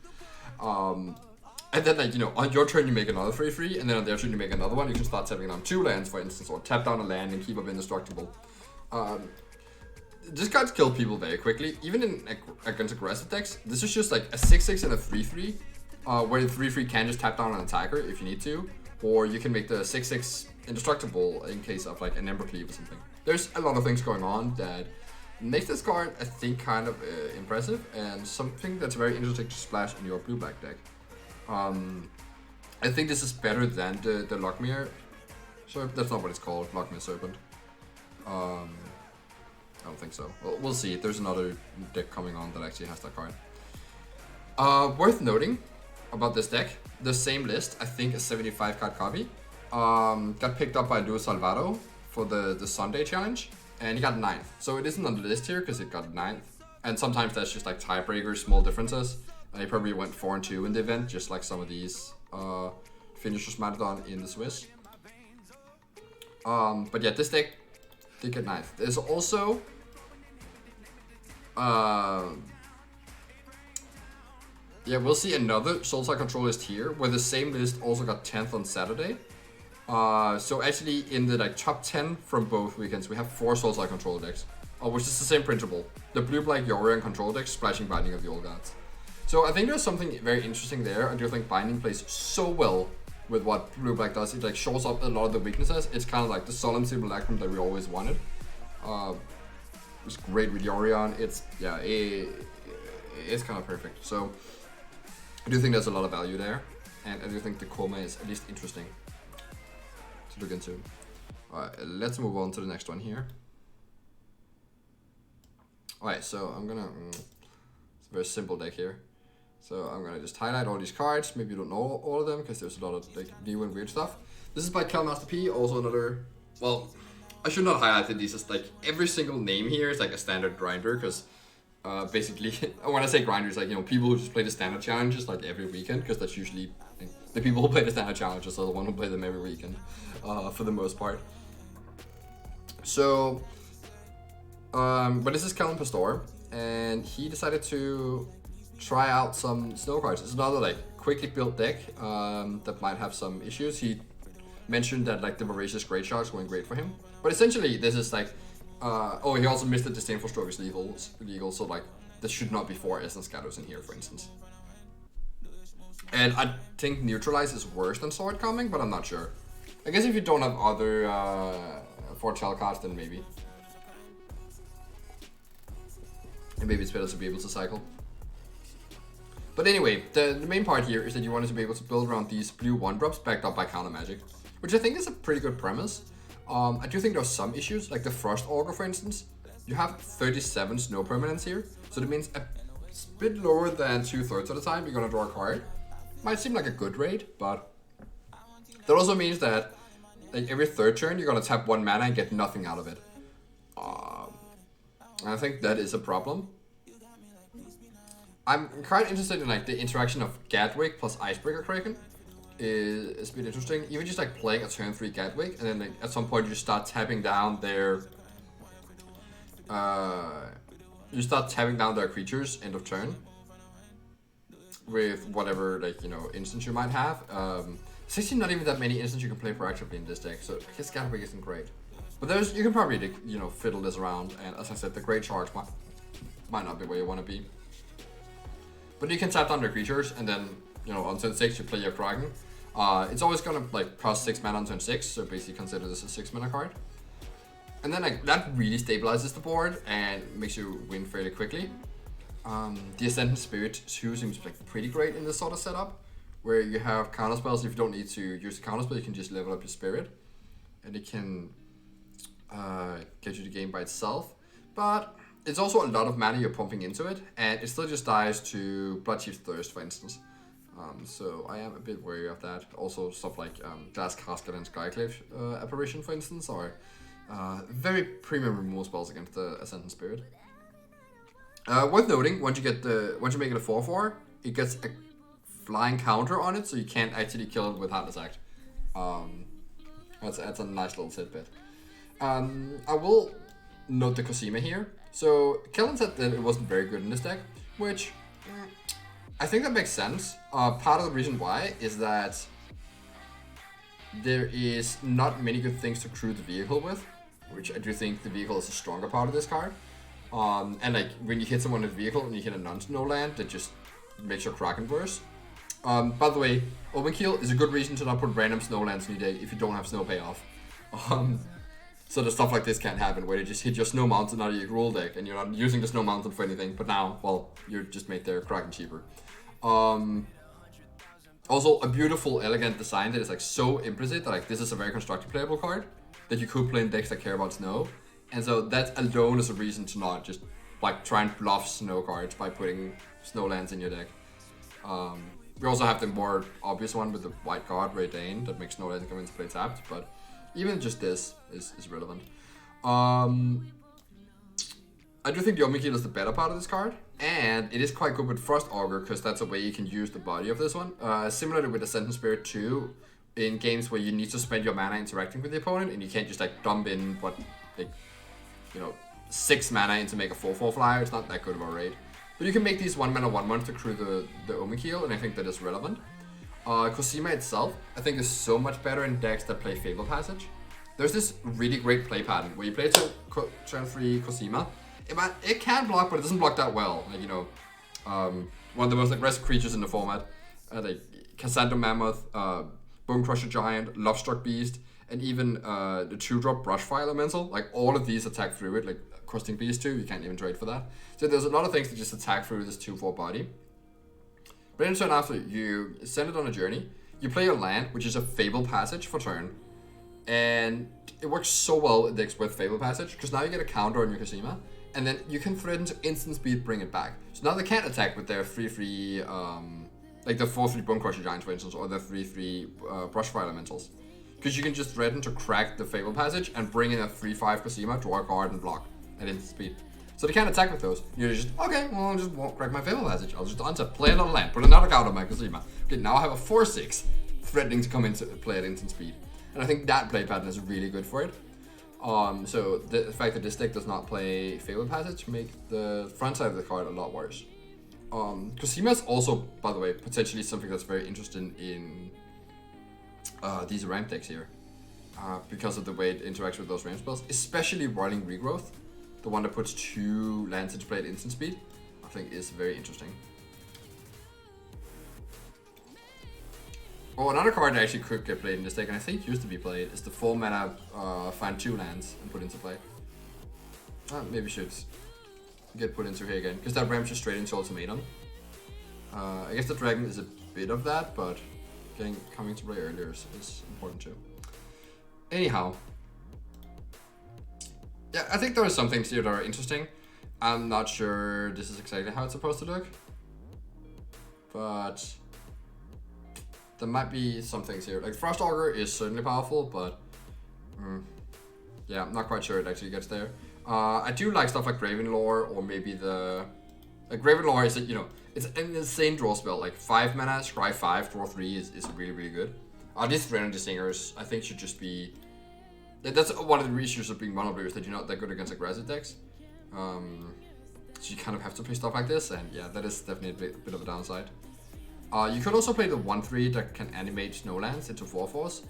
And then, like, you know, on your turn you make another 3/3, and then on their turn you make another one. You can start tapping down 2 lands, for instance, or tap down a land and keep up indestructible. This cards kill people very quickly, even in against aggressive decks. This is just like a 6/6 and a 3/3, where the 3/3 can just tap down an attacker if you need to, or you can make the 6/6 indestructible in case of like an Ember Cleave or something. There's a lot of things going on that makes this card, I think, kind of impressive, and something that's very interesting to splash in your blue-black deck. I think this is better than the Lockmere Serpent. That's not what it's called, Lockmere Serpent. I don't think so. Well, we'll see. There's another deck coming on that actually has that card. Worth noting about this deck, the same list, I think a 75 card copy, got picked up by Luis Salvado for the Sunday challenge, and he got 9th. So it isn't on the list here because it got 9th. And sometimes that's just like tiebreakers, small differences. He probably went 4-2 in the event, just like some of these finishers might have done in the Swiss. But yeah, this deck did get 9th. There's also yeah, we'll see another Soulside Control list here, where the same list also got 10th on Saturday. So actually in the like top 10 from both weekends, we have 4 Soulside Control decks, which is the same principle. The blue-black Yorion Control deck splashing Binding of the Old Gods. So I think there's something very interesting there. I do think Binding plays so well with what blue-black does. It like shows up a lot of the weaknesses. It's kind of like the Solemn Simulacrum that we always wanted. It's great with Yorion. It's, yeah, it's kind of perfect. So I do think there's a lot of value there, and I do think the Coma is at least interesting to look into. Alright, let's move on to the next one here. Alright, so I'm gonna... it's a very simple deck here. So I'm gonna just highlight all these cards. Maybe you don't know all of them because there's a lot of like new and weird stuff. This is by Master P, also another... well, I should not highlight these as like every single name here is like a standard grinder, because basically when I say grinders, like, you know, people who just play the standard challenges like every weekend, because that's usually like, the people who play the standard challenges are the one who play them every weekend for the most part. So but this is Kellen Pastor, and he decided to try out some snow cards. It's another like quickly built deck that might have some issues. He mentioned that like the Voracious Great Sharks weren't great for him, but essentially this is like oh, he also missed the Disdainful Stroke is legal, so like there should not be 4 Essence Scatters in here, for instance. And I think Neutralize is worse than Sword Coming, but I'm not sure. I guess if you don't have other Foretell cards, then maybe. And maybe it's better to be able to cycle. But anyway, the main part here is that you wanted to be able to build around these blue 1-drops backed up by counter magic, which I think is a pretty good premise. I do think there are some issues, like the Frost Augur, for instance. You have 37 snow permanents here, so that means a bit lower than 2/3 of the time you're gonna draw a card. Might seem like a good rate, but that also means that like every 3rd turn you're gonna tap 1 mana and get nothing out of it. I think that is a problem. I'm quite interested in like the interaction of Gadwick plus Icebreaker Kraken. Is a bit interesting. Even just like playing a turn 3 Gadwick, and then like at some point you start tapping down their creatures end of turn with whatever, like, you know, instance you might have. There's actually not even that many instances you can play proactively in this deck, so I guess Gadwick isn't great. But you can probably, you know, fiddle this around, and as I said, the Great Charge might not be where you want to be. But you can tap down their creatures, and then, you know, on turn 6 you play your Kraken. It's always gonna like cost 6 mana on turn 6, so basically consider this a 6 mana card. And then like that really stabilizes the board and makes you win fairly quickly. The Ascendant Spirit 2 seems like pretty great in this sort of setup, where you have counter spells. If you don't need to use the counter spell, you can just level up your spirit, and it can get you the game by itself. But it's also a lot of mana you're pumping into it, and it still just dies to Bloodchief's Thirst, for instance. So I am a bit wary of that. Also, stuff like Glass Casket and Skyclave Apparition, for instance, are very premium removal spells against the Ascendant Spirit. Worth noting, once you make it a 4/4, it gets a flying counter on it, so you can't actually kill it with Heartless Act. That's a nice little tidbit. I will note the Cosima here. So Kellen said that it wasn't very good in this deck, which I think that makes sense. Part of the reason why is that there is not many good things to crew the vehicle with, which I do think the vehicle is a stronger part of this card. And like when you hit someone with a vehicle and you hit a non-snow land, that just makes your Kraken worse. By the way, Overkill is a good reason to not put random snow lands in your deck if you don't have snow payoff. So the stuff like this can't happen, where they just hit your snow mountain out of your rule deck and you're not using the snow mountain for anything, but now, well, you're just made their Kraken cheaper. Also, a beautiful, elegant design that is like so implicit that like this is a very constructive playable card that you could play in decks that care about snow. And so that alone is a reason to not just like try and bluff snow cards by putting snow lands in your deck. We also have the more obvious one with the White Guard, Ray Dane, that makes snow lands come into play tapped, but even just this is relevant. I do think the Omikil is the better part of this card, and it is quite good with Frost Augur because that's a way you can use the body of this one. Similarly with Ascendant Spirit 2, in games where you need to spend your mana interacting with the opponent and you can't just like dump in 6 mana in to make a 4/4 flyer. It's not that good of a raid. But you can make these 1 mana 1/1 to crew the Omikil, and I think that is relevant. Cosima itself, I think, is so much better in decks that play Fable Passage. There's this really great play pattern where you play turn 3 Cosima. It can block, but it doesn't block that well. Like, one of the most aggressive creatures in the format, like Cassandra Mammoth, Bone Crusher Giant, Lovestruck Beast, and even the 2-drop Brushfire Elemental. Like, all of these attack through it, like Crusting Beast 2, you can't even trade for that. So there's a lot of things that just attack through this 2/4 body. But in turn after, you send it on a journey, you play your land, which is a Fable Passage for turn, and it works so well in decks with Fable Passage, because now you get a counter on your Cosima, and then you can threaten to instant speed bring it back. So now they can't attack with their 3/3, like the 4/3 Bone Crusher Giants, for instance, or the 3/3 Brushfire Elementals. Because you can just threaten to crack the Fable Passage and bring in a 3/5 Cosima, draw a card, and block at instant speed. So they can't attack with those. You're just, okay, well, I just won't crack my Fable Passage. I'll just untap, play another land, put another counter on my Cosima. Okay, now I have a 4/6 threatening to come into play at instant speed. And I think that play pattern is really good for it. So the fact that this deck does not play Fable Passage make the front side of the card a lot worse. Cosima is also, by the way, potentially something that's very interesting in these ramp decks here. Because of the way it interacts with those ramp spells, especially Roiling Regrowth, the one that puts 2 lands into play at instant speed, I think is very interesting. Oh, another card that actually could get played in this deck, and I think used to be played, is the 4 mana find 2 lands and put into play. Maybe should get put into here again, because that ramps you straight into Ultimatum. I guess the Dragon is a bit of that, but coming to play earlier is important too. Anyhow. Yeah, I think there are some things here that are interesting. I'm not sure this is exactly how it's supposed to look, but there might be some things here. Like Frost Augur is certainly powerful, but yeah, I'm not quite sure it actually gets there. I do like stuff like Gravenlore, or maybe Gravenlore is it's an insane draw spell. Like 5 mana, scry 5, draw 3 is really, really good. These 3 Energy Singers, I think, should just be. That's one of the issues of being mono blue, is that you're not that good against aggressive decks. So you kind of have to play stuff like this, and yeah, that is definitely a bit of a downside. You could also play the 1/3 that can animate Snowlands into 4/4s.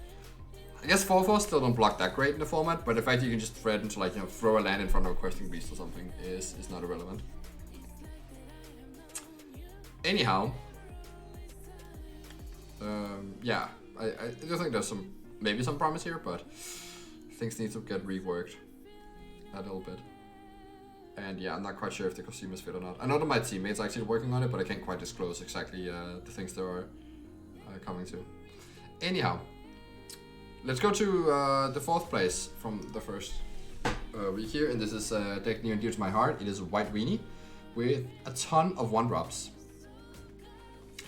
I guess 4/4s still don't block that great in the format, but the fact you can just threaten to throw a land in front of a Questing Beast or something is not irrelevant. Anyhow, yeah, I do think there's maybe some promise here, but things need to get reworked a little bit. And yeah, I'm not quite sure if the Cosima is fit or not. I know that my teammates are actually working on it, but I can't quite disclose exactly the things they are coming to. Anyhow, let's go to the 4th place from the first week here, and this is a deck near and dear to my heart. It is a white weenie with a ton of 1-drops.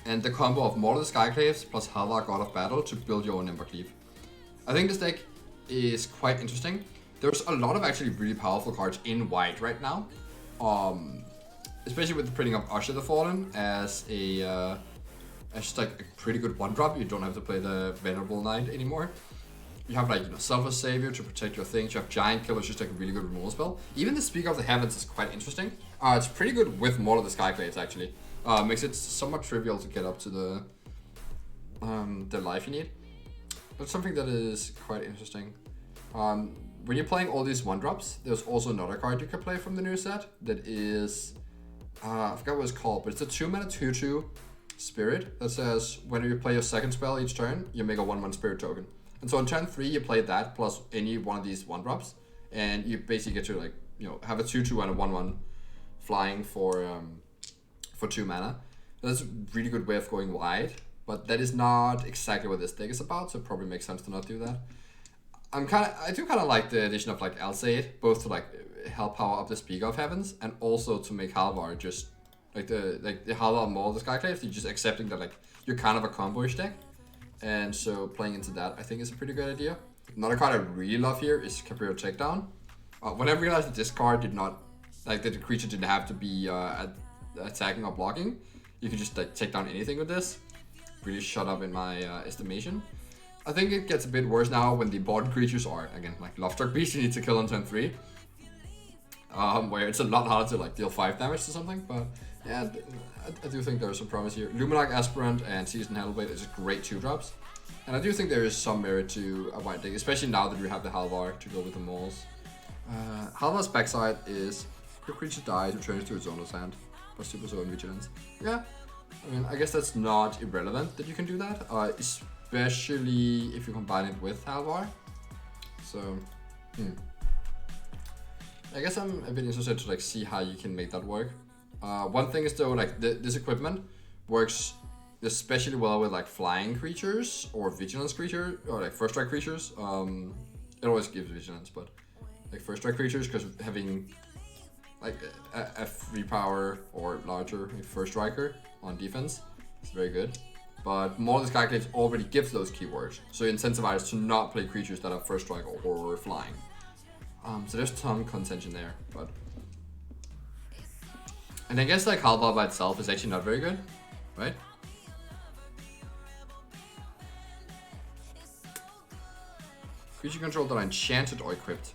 And the combo of Mortal Skyclaves plus Halvar God of Battle to build your own Embercleave. I think this deck is quite interesting. There's a lot of actually really powerful cards in white right now. Especially with the printing of Usher the Fallen as just like a pretty good 1-drop. You don't have to play the Venerable Knight anymore. You have like, Selfless Savior to protect your things. You have Giant Killer, which is like a really good removal spell. Even the Speaker of the Heavens is quite interesting. It's pretty good with Mortal of the Skyclaves actually. Makes it somewhat trivial to get up to the life you need. But something that is quite interesting. When you're playing all these 1-drops, there's also another card you can play from the new set that is, I forgot what it's called, but it's a 2-mana 2/2 Spirit that says when you play your second spell each turn, you make a 1/1 Spirit token. And so on turn 3, you play that plus any one of these 1-drops, and you basically get to have a 2/2 and a 1/1 flying for 2 mana. That's a really good way of going wide, but that is not exactly what this deck is about, so it probably makes sense to not do that. I do kind of like the addition of like Alseid, both to help power up the Speaker of Heavens and also to make Halvar just the Halvar more the Skyclaves. You're just accepting that you're kind of a combo-ish deck, and so playing into that I think is a pretty good idea. Another card I really love here is Caprior Takedown. When I realized that this card did not that the creature didn't have to be attacking or blocking, you could just take down anything with this. Really shut up in my estimation. I think it gets a bit worse now when the important creatures are, again, like Lovestruck Beast you need to kill on turn 3. Where it's a lot harder to deal 5 damage to something, but yeah, I do think there's some promise here. Luminarch Aspirant and Seasoned Hellblade is great 2-drops. And I do think there is some merit to a white deck, especially now that we have the Halvar to go with the Mauls. Halvar's backside is your creature dies, returns to its owner's hand, plus 2+ and Vigilance. Yeah, I mean, I guess that's not irrelevant that you can do that. Especially if you combine it with Halvar. So, I guess I'm a bit interested to see how you can make that work. One thing is though, this equipment works especially well with flying creatures or vigilance creatures or first strike creatures. It always gives vigilance, but first strike creatures, because having a 3 power or larger first striker on defense is very good. But more of the Skyclaves already gives those keywords, so you incentivize to not play creatures that are first strike or flying. So there's some contention there, but... And I guess Halvar by itself is actually not very good, right? Creature control that are enchanted or equipped.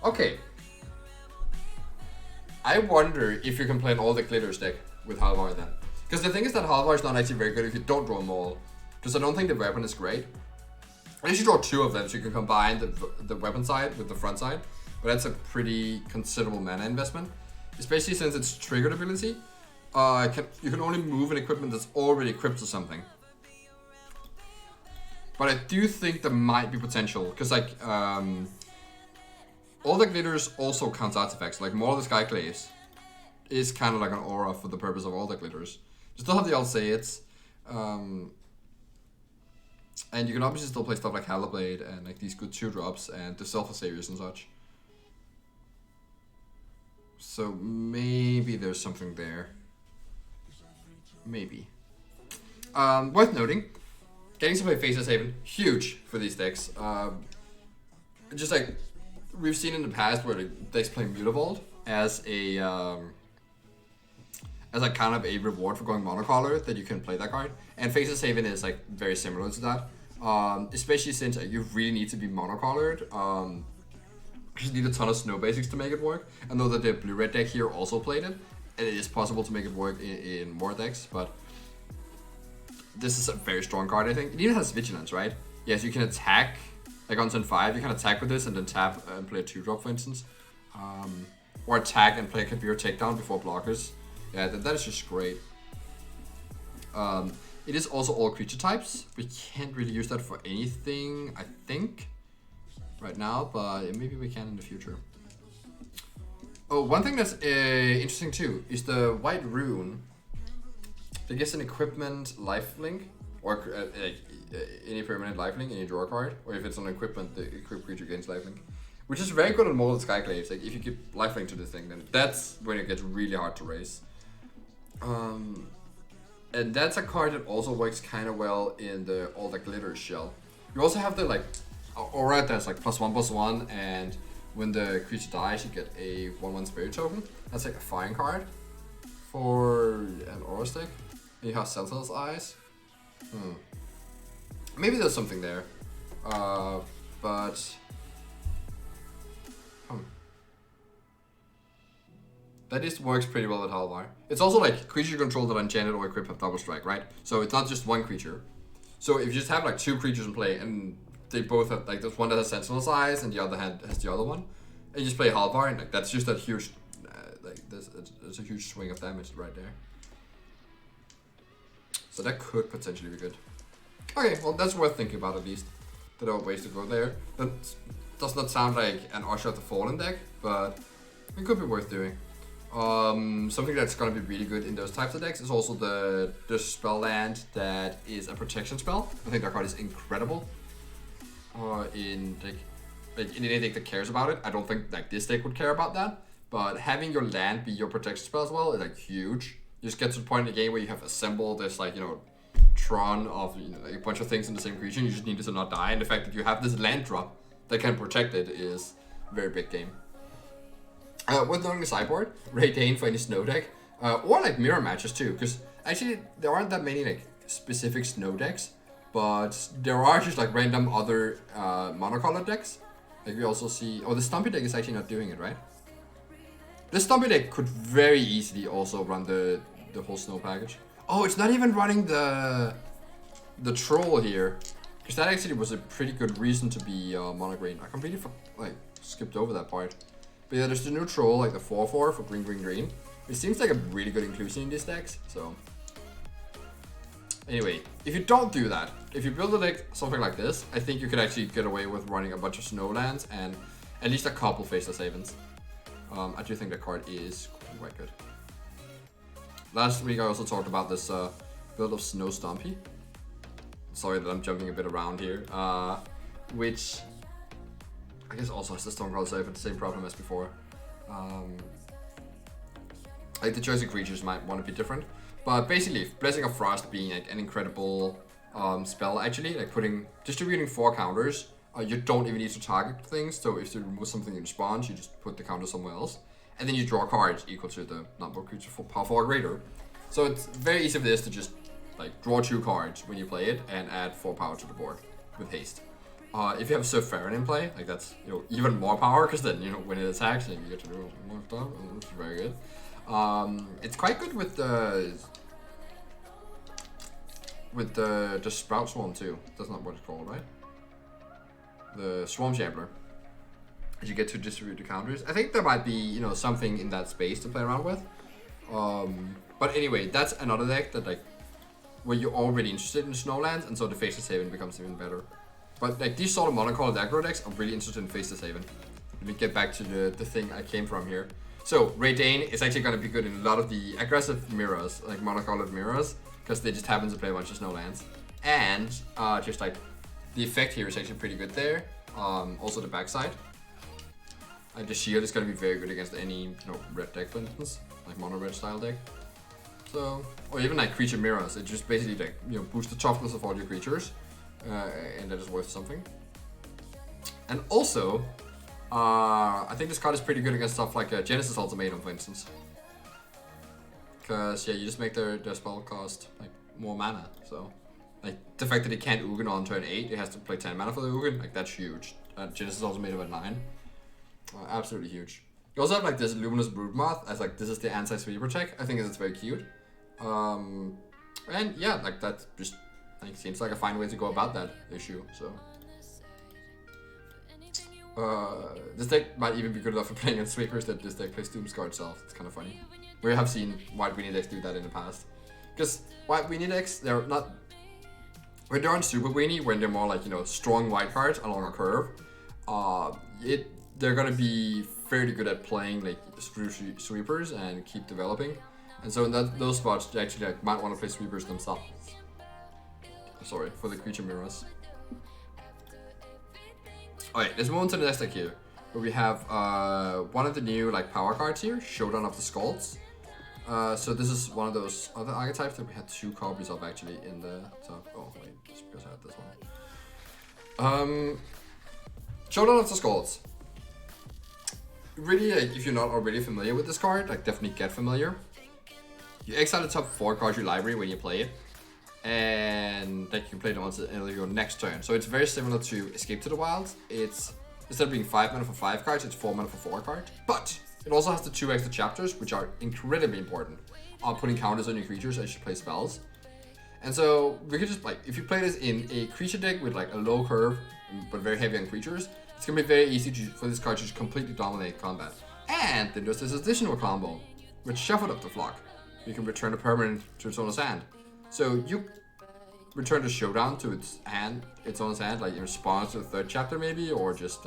Okay. I wonder if you can play an all the glitters deck with Halvar then. Because the thing is that Halvar is not actually very good if you don't draw them all. Because I don't think the weapon is great. At least you draw 2 of them, so you can combine the weapon side with the front side. But that's a pretty considerable mana investment. Especially since it's triggered ability. You can only move an equipment that's already equipped to something. But I do think there might be potential. Because all the glitters also counts artifacts. More of the Skyclaves is kind of like an aura for the purpose of all the glitters. You still have the Alseids, and you can obviously still play stuff like Hallowblade and these good 2-drops and the Selfless Saviors and such. So maybe there's something there. Maybe. Worth noting, getting to play Faceless Haven, huge for these decks. Just we've seen in the past where the decks play Mutavault as a kind of a reward for going monocolor, that you can play that card. And Faceless Haven is very similar to that. Especially since you really need to be monocolored. You just need a ton of snow basics to make it work. I know that the blue-red deck here also played it, and it is possible to make it work in more decks, but this is a very strong card, I think. It even has Vigilance, right? Yes, you can attack, on turn 5, you can attack with this and then tap and play a 2-drop, for instance. Or attack and play a Kabir Takedown before blockers. Yeah, that is just great. It is also all creature types. We can't really use that for anything, I think, right now, but maybe we can in the future. Oh, one thing that's interesting too is the white rune. It gives an equipment lifelink, or any permanent lifelink, any draw card, or if it's an equipment, the equipped creature gains lifelink. which is very good on Molded Skyclaves. Like if you keep lifelink to this thing, then that's when it gets really hard to race. And that's a card that also works kind of well in the All That Glitters shell. You also have the like aura that's like +1/+1, and when the creature dies, you get a 1/1 spirit token. That's like a fine card for an aura stick. And you have Sentinel's Eyes. Maybe there's something there, but that just works pretty well with Halvar. It's also like creature control that enchanted or equipped have double strike, right? So it's not just one creature. So if you just have like 2 creatures in play and they both have like there's one that has Sentinel's Eyes and the other hand has the other one, and you just play Halvar, and like that's just that huge, like there's a huge swing of damage right there. So that could potentially be good. Okay, well that's worth thinking about at least. There are ways to go there. That does not sound like an Usher of the Fallen deck, but it could be worth doing. Something that's gonna be really good in those types of decks is also the spell land that is a protection spell. I think that card is incredible. In any deck that cares about it, I don't think like this deck would care about that. But having your land be your protection spell as well is like huge. You just get to the point in the game where you have assembled this like Tron of like a bunch of things in the same creature. And you just need it to not die, and the fact that you have this land drop that can protect it is a very big game. With knowing the sideboard, Ray Dane for any snow deck, or like mirror matches too, because actually there aren't that many like specific snow decks, but there are just like random other monocolored decks. Like we also see, the Stumpy deck is actually not doing it, right? The Stumpy deck could very easily also run the whole snow package. Oh, it's not even running the troll here, because that actually was a pretty good reason to be mono green. I completely skipped over that part. But yeah, there's the new troll, like the 4/4 for green. It seems like a really good inclusion in these decks, so. Anyway, if you don't do that, if you build a deck something like this, I think you could actually get away with running a bunch of snowlands and at least a couple Faceless Havens. I do think the card is quite good. Last week I also talked about this build of Snow Stompy. Sorry that I'm jumping a bit around here. Which I guess also has the Stormcrawler Save, the same problem as before. Like the choice of creatures might want to be different, but basically Blessing of Frost being like an incredible spell actually, like distributing 4 counters. You don't even need to target things, so if you remove something in response, you just put the counter somewhere else, and then you draw cards equal to the number of creatures for power 4 or greater. So it's very easy for this to just like draw 2 cards when you play it and add 4 power to the board with haste. If you have Sir Farron in play, like that's even more power, because then when it attacks, you get to do more stuff, and it's very good. It's quite good with the Sprout Swarm too. That's not what it's called, right? The Swarm Shambler. As you get to distribute the counters. I think there might be something in that space to play around with. But anyway, that's another deck that like where you're already interested in Snowlands, and so the Faceless Haven becomes even better. But like these sort of monocolored aggro decks, I'm really interested in Faceless Haven. Let me get back to the thing I came from here. So Ray Dane is actually going to be good in a lot of the aggressive mirrors, like monocolored mirrors, because they just happen to play a bunch of Snowlands. And just like the effect here is actually pretty good there. Also the backside. The shield is going to be very good against any red deck, for instance, like mono red style deck. So, or even like creature mirrors, it just basically like boosts the toughness of all your creatures, and that is worth something. And also, I think this card is pretty good against stuff like Genesis Ultimatum, for instance. Because you just make their spell cost like more mana. So, like the fact that it can't Ugin on turn 8, it has to play 10 mana for the Ugin, like that's huge. Genesis Ultimatum at 9, absolutely huge. You also have like this Luminous Broodmoth as like this is the anti-sweeper tech. I think that's very cute. And yeah, like that just seems like a fine way to go about that issue. So this deck might even be good enough for playing on sweepers that this deck plays Doomscar itself. It's kind of funny. We have seen White Weenie decks do that in the past. Because White Weenie decks, they're not when they're on Super Weenie, when they're more like strong white cards along a curve. They're gonna be fairly good at playing like sweepers and keep developing. And so in those spots, they actually might want to play sweepers themselves. Sorry, for the creature mirrors. Alright, let's move on to the next deck here. where we have one of the new like power cards here, Showdown of the Skulls. So this is one of those other archetypes that we had 2 copies of actually in the top. Oh wait, it's because I had this one. Showdown of the Skulls. Really, like, if you're not already familiar with this card, like definitely get familiar. You exile the top 4 cards of your library when you play it, and like you can play them until your next turn. So it's very similar to Escape to the Wilds. It's instead of being 5 mana for 5 cards, it's 4 mana for 4 cards. But it also has the 2 extra chapters, which are incredibly important. Putting counters on your creatures as you play spells. And so we could just like, if you play this in a creature deck with like a low curve but very heavy on creatures, it's gonna be very easy for this card to just completely dominate combat. And then there's this additional combo with Shuffle Up the Flock. You can return a permanent to its owner's hand. So you return the Showdown to its owner's hand, like in response to the 3rd chapter maybe, or just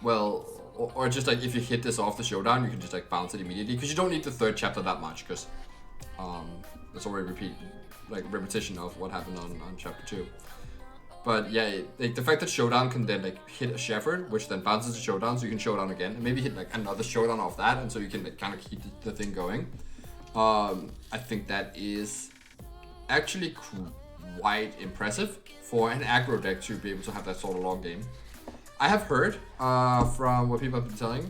or just like if you hit this off the Showdown, you can just like bounce it immediately, because you don't need the 3rd chapter that much, because there's already repetition of what happened on chapter 2. But yeah, like the fact that Showdown can then like hit a Shepherd, which then bounces the Showdown, so you can Showdown again, and maybe hit like another Showdown off that, and so you can like kind of keep the thing going. I think that is actually quite impressive for an aggro deck to be able to have that sort of long game. I have heard from what people have been telling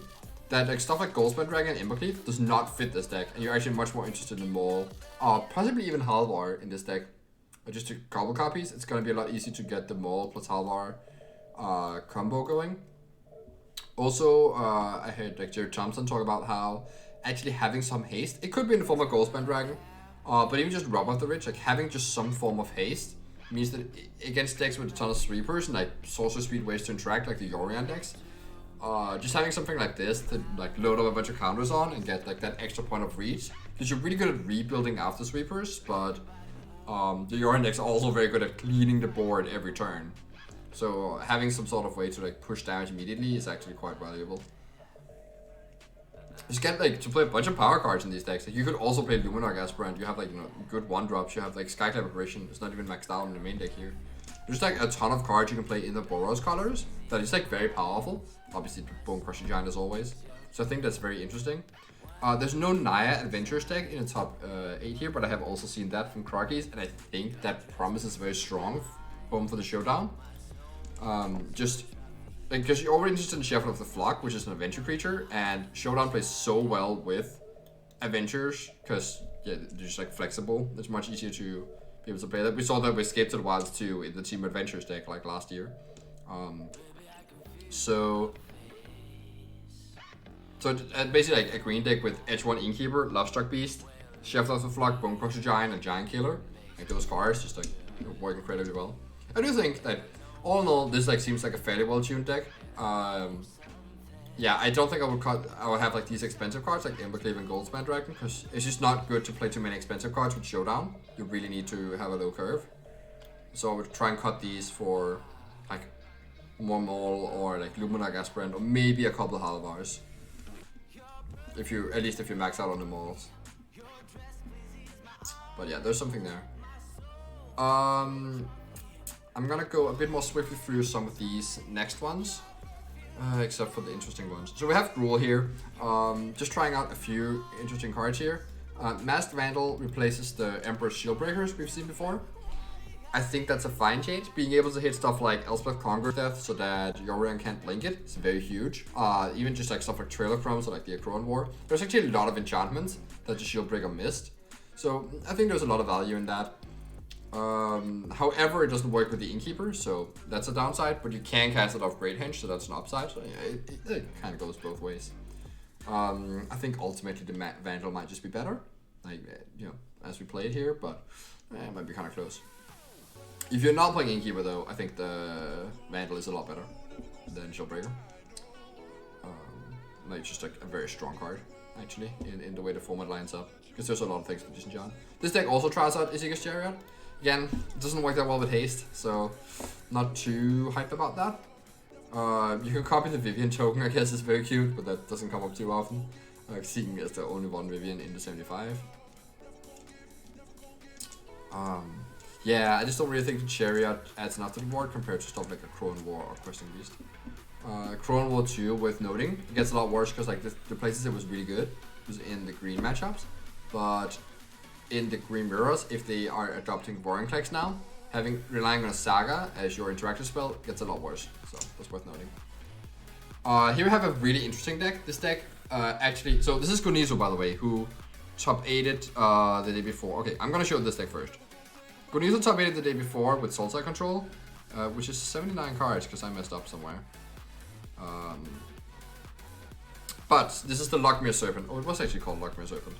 that like stuff like Goldspan Dragon and Embercleave does not fit this deck, and you're actually much more interested in Maul, possibly even Halvar in this deck. Just to couple copies, it's gonna be a lot easier to get the Maul plus Halvar combo going. Also, I heard like Jared Thompson talk about how actually having some haste, it could be in the form of Goldspan Dragon, but even just Rob of the Rich, like having just some form of haste means that against decks with a ton of sweepers and like sorcerer speed ways to interact, like the Yorion decks, just having something like this to like load up a bunch of counters on and get like that extra point of reach, because you're really good at rebuilding after sweepers, but the Yorion decks are also very good at cleaning the board every turn. So having some sort of way to like push damage immediately is actually quite valuable. You just get like to play a bunch of power cards in these decks. Like you could also play Luminarch Aspirant. You have like, you know, good 1-drops. You have like Skyclap Apparition. It's not even maxed out in the main deck here. There's like a ton of cards you can play in the Boros colors that is like very powerful. Obviously Bone Crushing Giant as always. So I think that's very interesting. There's no Naya Adventures deck in the top 8 here, but I have also seen that from Crockies, and I think that promises very strong home for the Showdown. Just because you're already interested in Shepherd of the Flock, which is an adventure creature, and Showdown plays so well with adventures because yeah, they're just like flexible. It's much easier to be able to play that. We saw that with Escape to the Wilds too in the Team Adventures deck like last year. So basically like a green deck with Edge 1 Innkeeper, Lovestruck Beast, Shepherd of the Flock, Bone Crusher Giant, and Giant Killer. Like those cards just like work incredibly well. I do think that all in all, this like seems like a fairly well-tuned deck. Yeah, I don't think I would have like these expensive cards like Embercleave and Goldspan Dragon, because it's just not good to play too many expensive cards with Showdown. You really need to have a low curve. So I would try and cut these for like more Maul or like Luminarch Aspirant or maybe a couple of Halvars. At least if you max out on the Mauls. But yeah, there's something there. I'm gonna go a bit more swiftly through some of these next ones, except for the interesting ones. So we have Gruul here, just trying out a few interesting cards here. Masked Vandal replaces the Emperor's Shieldbreakers we've seen before. I think that's a fine change. Being able to hit stuff like Elspeth Conquer Death so that Yorion can't blink it is very huge. Even just like stuff like Trailer Crumbs or like the Akron War. There's actually a lot of enchantments that the Shieldbreaker missed. So I think there's a lot of value in that. However, it doesn't work with the Innkeeper, so that's a downside, but you can cast it off Great Henge, so that's an upside. So yeah, it kind of goes both ways. I think ultimately the Vandal might just be better, like, you know, as we play it here, but it might be kind of close. If you're not playing Innkeeper though, I think the Vandal is a lot better than Shieldbreaker. Like just like a very strong card, actually, in the way the format lines up, because there's a lot of things to disenchant. This deck also tries out Isika's Chariot. Again, it doesn't work that well with haste, so not too hyped about that. You can copy the Vivian token, I guess it's very cute, but that doesn't come up too often. Seeing as the only one Vivian in the 75. Yeah, I just don't really think the Chariot adds enough to the board compared to stuff like a Crone War or Questing Beast. Crown War 2 worth noting. It gets a lot worse because like the places it was really good was in the green matchups, but in the green mirrors, if they are adopting Vorinclex now, relying on a Saga as your interactive spell gets a lot worse. So that's worth noting. Here we have a really interesting deck. This deck actually, so this is Gonizo, by the way, who top 8'd the day before. Okay, I'm gonna show this deck first. Gonizo top 8'd the day before with Soulside Control, which is 79 cards because I messed up somewhere. But this is the Lockmere Serpent. Oh, it was actually called Lockmere Serpent.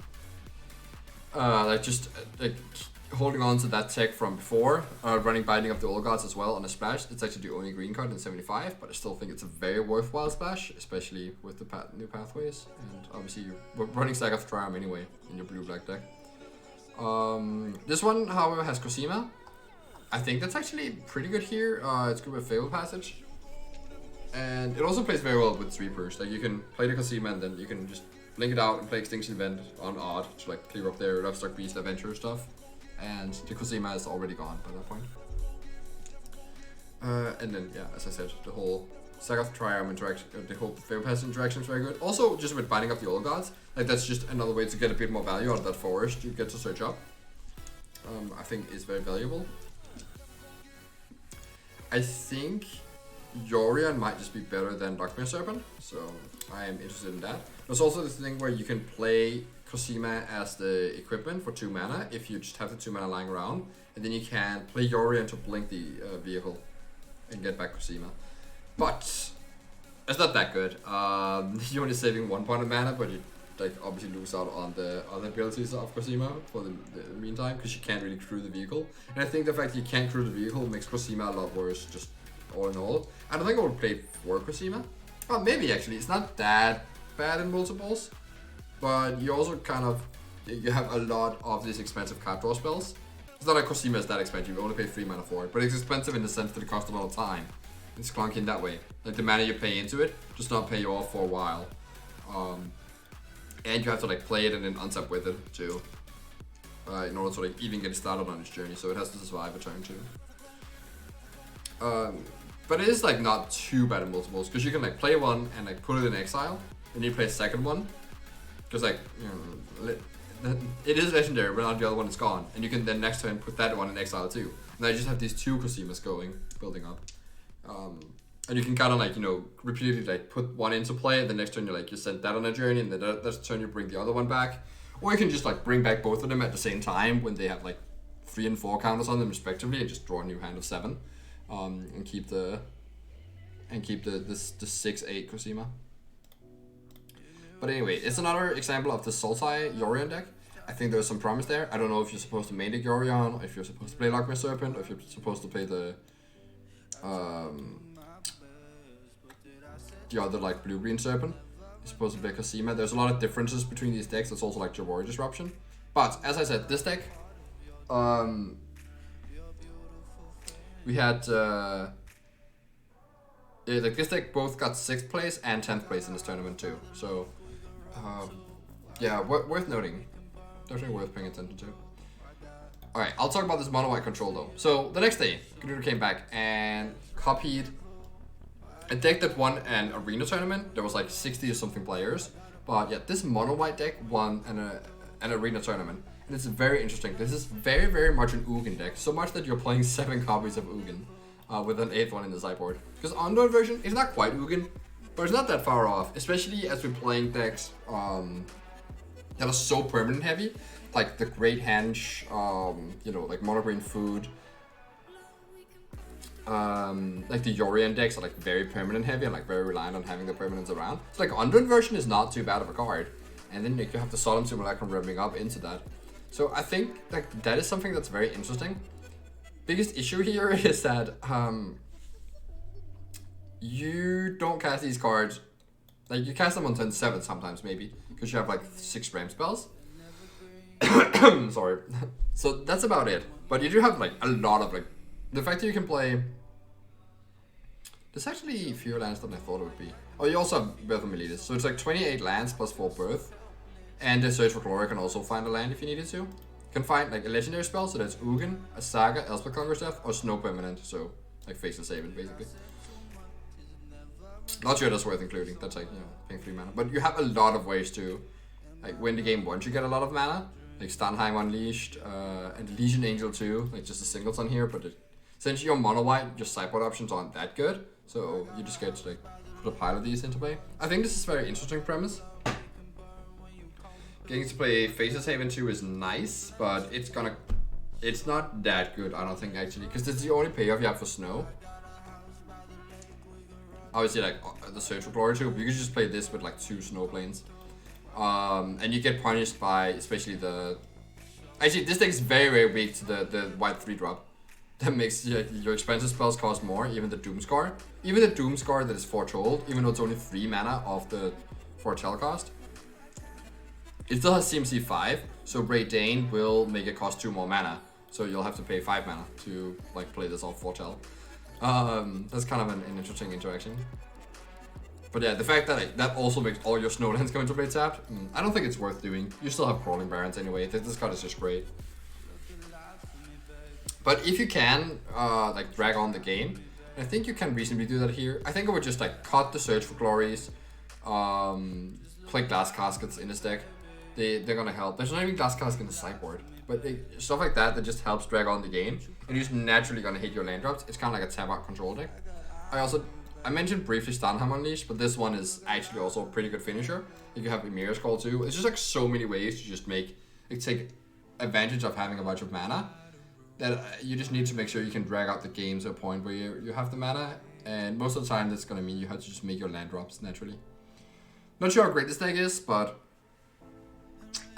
Like holding on to that tech from before, running Binding of the Old Gods as well on a splash. It's actually the only green card in 75, but I still think it's a very worthwhile splash, especially with the new pathways. And obviously you're running Saga of Triumph anyway in your blue-black deck. This one, however, has Cosima. I think that's actually pretty good here. It's good with Fable Passage. And it also plays very well with Sweepers. Like you can play the Cosima and then you can just blink it out and play Extinction Event on Odd to like clear up their Lovestruck Beast Adventure stuff. And the Cosima is already gone by that point. And then, yeah, as I said, the whole Saga Triumph interaction, the whole Fable Pass interaction is very good. Also, just with Binding Up the Old Gods, like that's just another way to get a bit more value out of that forest you get to search up. I think is very valuable. I think Yorion might just be better than Lockmere Serpent, so I am interested in that. There's also this thing where you can play Cosima as the equipment for 2 mana if you just have the 2 mana lying around, and then you can play Yorion to blink the vehicle and get back Cosima. But it's not that good. You're only saving 1 point of mana, but you like obviously lose out on the other abilities of Cosima for the meantime because you can't really crew the vehicle. And I think the fact that you can't crew the vehicle makes Cosima a lot worse, just all in all. I don't think I would play for Cosima. Well, maybe actually, it's not that bad in multiples, but you also you have a lot of these expensive card draw spells. It's not like Cosima is that expensive, you only pay 3 mana for it, but it's expensive in the sense that it costs a lot of time. It's clunky in that way. Like the mana you pay into it does not pay you off for a while. And you have to like play it and then untap with it too. In order to like even get it started on its journey, so it has to survive a turn too. But it is like not too bad in multiples because you can like play one and like put it in exile, and you play a second one because like it is legendary, but not the other one is gone, and you can then next turn put that one in exile too. And then you just have these 2 Cosimas building up, and you can kind of like repeatedly like put one into play, and the next turn you send that on a journey, and then that's the turn you bring the other one back, or you can just like bring back both of them at the same time when they have like 3 and 4 counters on them respectively, and just draw a new hand of 7. And keep the 6/8 Cosima. But anyway, it's another example of the Sultai Yorion deck. I think there's some promise there. I don't know if you're supposed to main deck Yorion, or if you're supposed to play Lockmere Serpent, or if you're supposed to play the other like blue-green Serpent. You're supposed to play Cosima. There's a lot of differences between these decks. It's also like Jawari Disruption. But as I said, this deck, we had like this deck both got 6th place and 10th place in this tournament too. So yeah, worth noting. Definitely worth paying attention to. Alright, I'll talk about this mono white control though. So the next day, Garuda came back and copied a deck that won an arena tournament. There was like 60 or something players. But yeah, this mono white deck won an arena tournament. And it's very interesting. This is very, very much an Ugin deck. So much that you're playing 7 copies of Ugin with an 8th one in the sideboard. Because Undead version is not quite Ugin, but it's not that far off. Especially as we're playing decks that are so permanent heavy. Like the Great Henge, like Mono Green Food. Like the Yorion decks are like very permanent heavy and like very reliant on having the permanents around. So like Undead version is not too bad of a card. And then you have the Solemn Simulacrum revving up into that. So I think that is something that's very interesting. Biggest issue here is that you don't cast these cards, like you cast them on turn 7 sometimes maybe, because you have like 6 Ram spells. Sorry. So that's about it. But you do have like a lot of like, the fact that you can play, there's actually fewer lands than I thought it would be. Oh, you also have Birth of Meletis, so it's like 28 lands plus 4 Birth. And the Search for Glory can also find a land if you needed to. You can find like a legendary spell, so that's Ugin, a Saga, Elspeth Conqueror's Death, or Snow Permanent, so like face the saving basically. Not sure that's worth including. That's like, you know, paying 3 mana. But you have a lot of ways to like win the game once you get a lot of mana. Like Kaldheim Unleashed, and Legion Angel too, like just a singleton here, but since you're mono white, your sideboard options aren't that good, so you just get to like put a pile of these into play. I think this is a very interesting premise. Getting to play Faceless Haven 2 is nice, but it's not that good, I don't think, actually, because this is the only payoff you have for Snow. Obviously, like the Search for Glory too, but you could just play this with like 2 Snow Plains. And you get punished by especially the... Actually, this deck is very, very weak to the white 3-drop. That makes your expensive spells cost more, even the Doomscar. Even the Doomscar that is foretold, even though it's only 3 mana of the foretell cost. It still has CMC 5, so Great Dane will make it cost 2 more mana. So you'll have to pay 5 mana to like play this off foretell. That's kind of an interesting interaction. But yeah, the fact that like, that also makes all your Snowlands go into play tapped, I don't think it's worth doing. You still have Crawling Barrens anyway. This card is just great. But if you can, like drag on the game, I think you can reasonably do that here. I think I would just like cut the Search for Glories, play Glass Caskets in this deck. They're gonna help. There's not even Glass Casket in the sideboard, but stuff like that just helps drag on the game, and you're just naturally gonna hit your land drops. It's kind of like a tap out control deck. I mentioned briefly Kaldheim Unleashed, but this one is actually also a pretty good finisher. If you have Emir's Call too, it's just like so many ways to just take advantage of having a bunch of mana. That you just need to make sure you can drag out the game to a point where you have the mana, and most of the time that's gonna mean you have to just make your land drops naturally. Not sure how great this deck is, but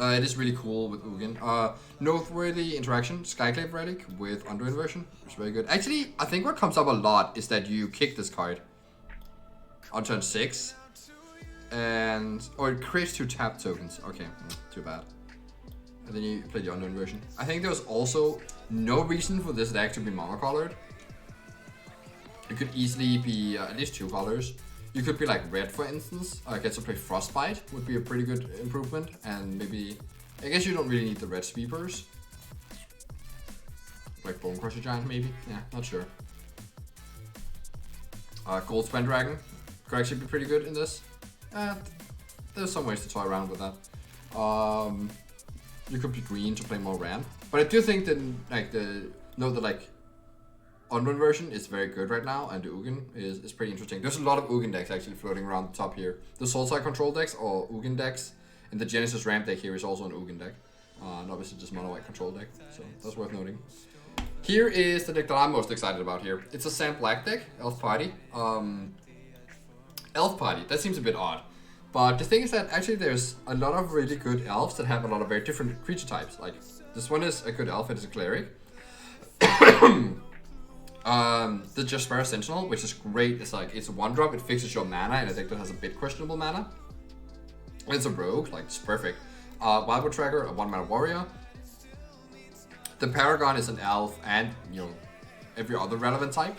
it is really cool with Ugin. Noteworthy interaction, Skyclave Relic with Under Inversion, which is very good. Actually, I think what comes up a lot is that you kick this card on turn 6, or it creates 2 tap tokens. Okay, too bad. And then you play the Under Inversion. I think there's also no reason for this deck to be monocolored. It could easily be at least 2 colors. You could be like red, for instance. Get to play Frostbite would be a pretty good improvement, and maybe I guess you don't really need the red sweepers. Like Bone Crusher Giant, maybe. Yeah, not sure. Goldspan Dragon could actually be pretty good in this. There's some ways to toy around with that. You could be green to play more ramp, but I do think that like the Under Inversion is very good right now, and the Ugin is pretty interesting. There's a lot of Ugin decks actually floating around the top here. The Soulside control decks or Ugin decks, and the Genesis ramp deck here is also an Ugin deck. And obviously just mono white control deck, so that's worth noting. Here is the deck that I'm most excited about here. It's a Sam Black deck, Elf Party. Elf Party, that seems a bit odd. But the thing is that actually there's a lot of really good elves that have a lot of very different creature types. Like this one is a good elf, it is a cleric. The Jaspera Sentinel, which is great. It's like it's a 1-drop, it fixes your mana in a deck that has a bit questionable mana. It's a rogue, like it's perfect. Wildwood Tracker, a 1-mana warrior. The Paragon is an elf and every other relevant type.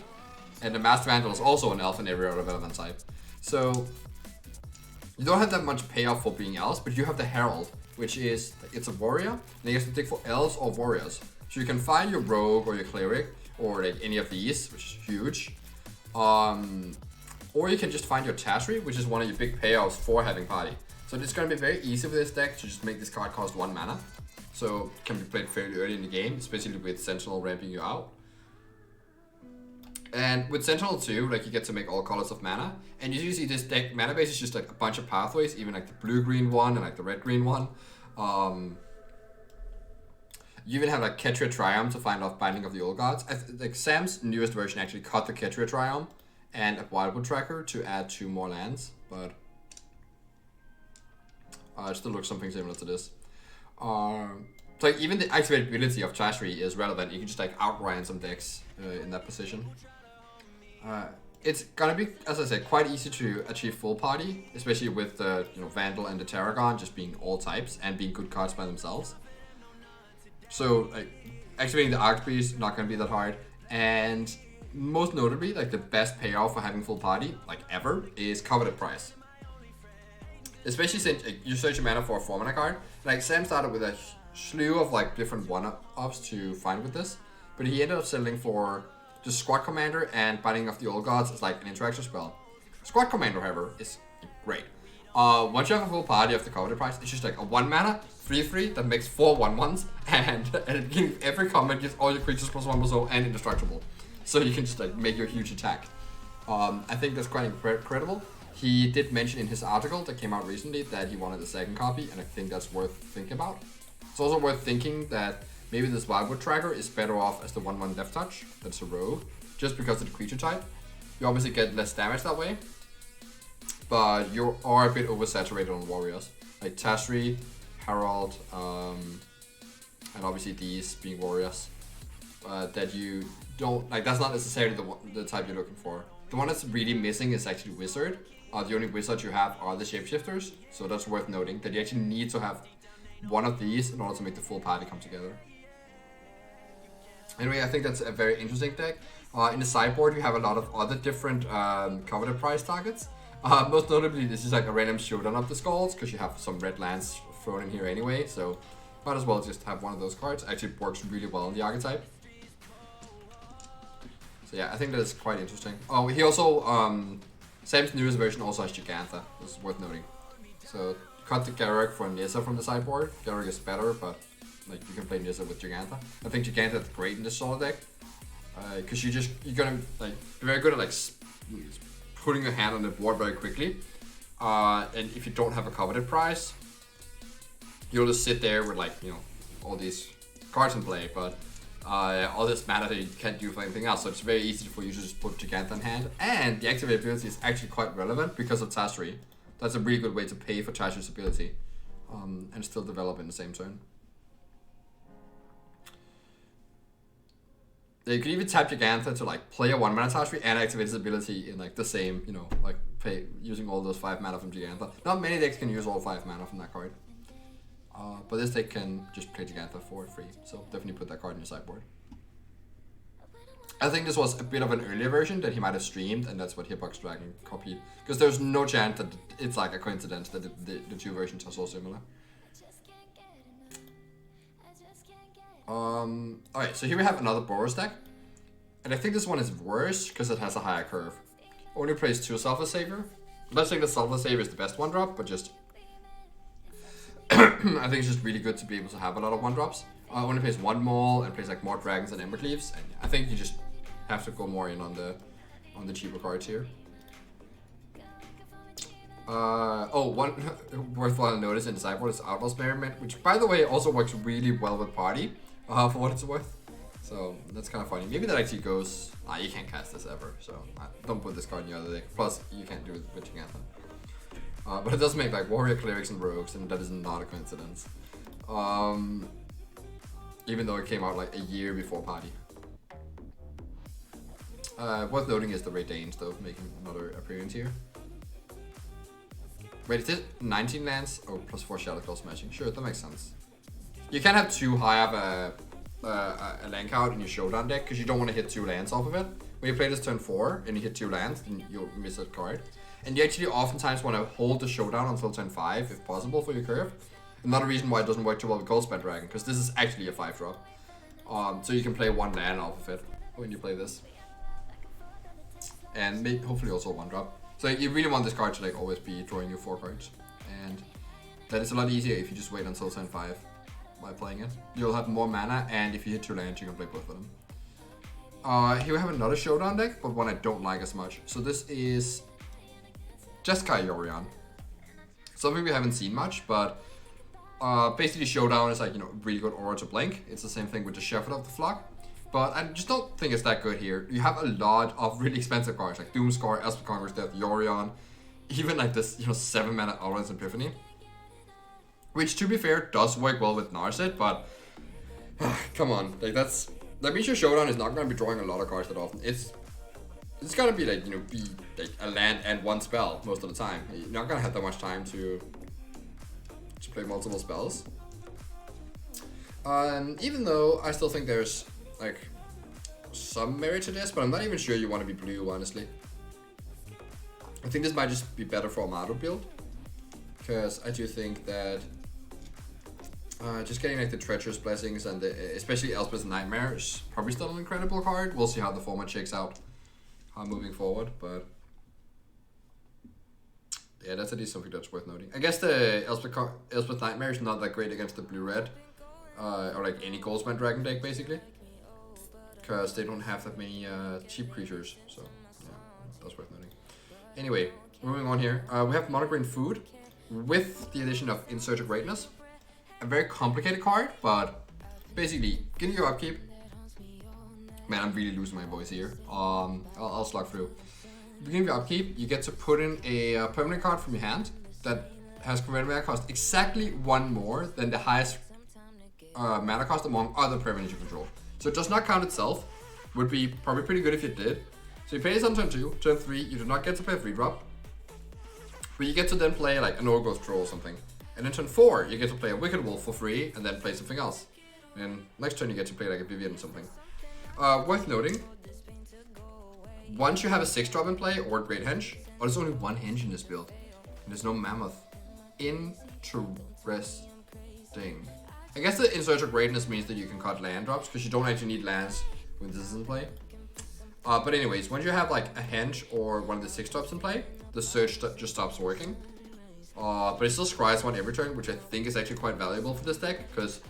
And the Master Vandal is also an elf and every other relevant type. So you don't have that much payoff for being elves, but you have the Herald, which is it's a warrior, and you have to take for elves or warriors. So you can find your rogue or your cleric, or like any of these, which is huge. Or you can just find your Tashri, which is one of your big payoffs for having party. So it's going to be very easy for this deck to just make this card cost 1 mana. So it can be played fairly early in the game, especially with Sentinel ramping you out. And with Sentinel too, like you get to make all colors of mana. And you see this deck mana base is just like a bunch of pathways, even like the blue-green one and like the red-green one. You even have like Ketria Triumph to find off Binding of the Old Gods. Like Sam's newest version actually cut the Ketria Triumph and a Wildwood Tracker to add 2 more lands, but it still looks something similar to this. So like even the activatability of Tashri is relevant. You can just like outrun some decks in that position. It's gonna be, as I said, quite easy to achieve full party, especially with the Vandal and the Tarragon just being all types and being good cards by themselves. So like activating the Archpriest is not gonna be that hard, and most notably, like the best payoff for having full party, like ever, is Coveted Price. Especially since you search your mana for a 4-mana card. Like Sam started with a slew of like different 1-ups to find with this, but he ended up settling for just Squad Commander and Binding of the Old Gods as like an interaction spell. Squad Commander, however, is great. Once you have a full party of the coveted price, it's just like a 1 mana, 3/3 that makes 4 1/1s, and every combat gives all your creatures +1/+0 and indestructible. So you can just like make your huge attack. I think that's quite incredible. He did mention in his article that came out recently that he wanted a second copy, and I think that's worth thinking about. It's also worth thinking that maybe this Wildwood Tracker is better off as the 1/1 Death Touch, that's a rogue, just because of the creature type. You obviously get less damage that way, but you are a bit oversaturated on warriors. Like Tashri, Herald, and obviously these being warriors, that you don't, like that's not necessarily the type you're looking for. The one that's really missing is actually Wizard. The only wizards you have are the Shapeshifters, so that's worth noting, that you actually need to have one of these in order to make the full party come together. Anyway, I think that's a very interesting deck. In the sideboard, you have a lot of other different coveted price targets. Most notably, this is like a random showdown of the skulls, because you have some red lands thrown in here anyway, so might as well just have one of those cards. Actually works really well in the archetype. So yeah, I think that's quite interesting. Oh, he also, Sam's newest version also has Gigantha, this is worth noting. So cut the Garruk for Nissa from the sideboard. Garruk is better, but like you can play Nissa with Gigantha. I think Gigantha is great in this solo deck, because you're gonna like be very good at like putting your hand on the board very quickly. And if you don't have a coveted price, you'll just sit there with like, you know, all these cards in play, but all this mana that you can't do for anything else, so it's very easy for you to just put Gigantha in hand. And the activate ability is actually quite relevant because of Tashri. That's a really good way to pay for Tashri's ability, and still develop in the same turn. You could even tap Gigantha to like play a 1 mana Tashri and activate his ability in like the same, you know, like pay using all those 5 mana from Gigantha. Not many decks can use all 5 mana from that card. But this deck can just play Gigantha for free, so definitely put that card in your sideboard. I think this was a bit of an earlier version that he might have streamed, and that's what Hitbox Dragon copied. Because there's no chance that it's like a coincidence that the two versions are so similar. Alright, so here we have another Boros deck. And I think this one is worse because it has a higher curve. Only plays 2 Selfless Savior. I'm not saying the Selfless Savior is the best 1-drop, but just I think it's just really good to be able to have a lot of 1-drops. Only plays 1 Mole and plays like more Dragons and Embercleaves, and I think you just have to go more in on the cheaper cards here. One worthwhile notice in the sideboard is Outlaw's Merriment, which by the way also works really well with Party, for what it's worth. So that's kind of funny. Maybe that actually goes, you can't cast this ever, so don't put this card in your other deck. Plus, you can't do it with Gigantha. But it does make like Warrior, Clerics, and Rogues, and that is not a coincidence. Even though it came out like a year before Party. Worth noting is the Red Danes though, making another appearance here. Wait, is it 19 lands? Oh, +4 Shadow Claw Smashing. Sure, that makes sense. You can't have too high of a land count in your showdown deck, because you don't want to hit 2 lands off of it. When you play this turn 4 and you hit 2 lands, then you'll miss a card. And you actually oftentimes want to hold the showdown until turn 5 if possible for your curve. Another reason why it doesn't work too well with Goldspan Dragon, because this is actually a 5-drop. So you can play 1 land off of it when you play this. And hopefully also 1-drop. So you really want this card to like always be drawing you 4 cards. And that is a lot easier if you just wait until turn 5 by playing it. You'll have more mana, and if you hit 2 lands, you can play both of them. Here we have another showdown deck, but one I don't like as much. So this is Jeskai Yorion. Something we haven't seen much, but basically Showdown is like, you know, really good aura to blink. It's the same thing with the Shepherd of the Flock. But I just don't think it's that good here. You have a lot of really expensive cards like Doomscar, Elspeth Conqueror's Death, Yorion, even like this, you know, 7 mana Aura's Epiphany. Which, to be fair, does work well with Narset, but come on, like that means your Showdown is not going to be drawing a lot of cards that often. It's gonna be like, you know, be like a land and 1 spell most of the time. You're not gonna have that much time to play multiple spells. Even though I still think there's like some merit to this, but I'm not even sure you want to be blue, honestly. I think this might just be better for a Amato build, because I do think that just getting like the Treacherous Blessings and especially Elspeth's Nightmare is probably still an incredible card. We'll see how the format shakes out moving forward, but Yeah, that's at least something that's worth noting. I guess the Elspeth Nightmare is not that great against the blue-red, or like any Goldspan Dragon deck basically, because they don't have that many cheap creatures. So yeah, that's worth noting. Anyway, moving on here, we have Monogreen Food with the addition of In Search of Greatness. A very complicated card, but basically, getting your upkeep. Man, I'm really losing my voice here. I'll slog through. Beginning of your upkeep, you get to put in a permanent card from your hand that has converted mana cost exactly one more than the highest mana cost among other permanents you control. So it does not count itself. Would be probably pretty good if you did. So you play this on turn 2, turn 3, you do not get to play a 3-drop. But you get to then play like an Orgulf Troll or something. And then turn 4, you get to play a Wicked Wolf for free and then play something else. And then next turn you get to play like a Oblivion or something. Worth noting, once you have a 6-drop in play or Great Henge, or there's only one henge in this build, and there's no Mammoth. Interesting. I guess the In Search of Greatness means that you can cut land drops, because you don't actually need lands when this is in play. But anyways, once you have like a henge or one of the 6-drops in play, the search just stops working. But it still scries one every turn, which I think is actually quite valuable for this deck, because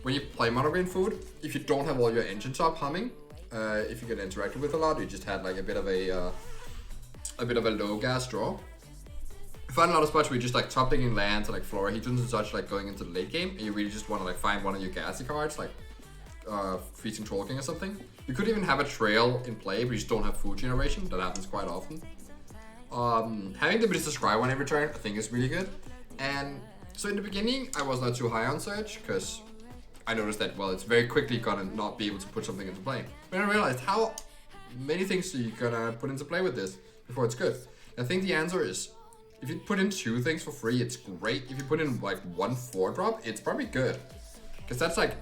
when you play Monogreen Food, if you don't have all your engines up humming, if you get interacted with a lot, you just had like a bit of a low gas draw. You find a lot of spots where you just like top decking lands or like Flora Hedrons and such, like going into the late game, and you really just want to like find one of your gassy cards, like Freezing Troll King or something. You could even have a trail in play, but you just don't have food generation. That happens quite often. Having the ability to scry one every turn, I think is really good. And so in the beginning, I was not too high on Search, because I noticed that, well, it's very quickly gonna not be able to put something into play. But I realized how many things are you gonna put into play with this before it's good. I think the answer is, if you put in 2 things for free, it's great. If you put in like 1 4-drop, it's probably good. Because that's like,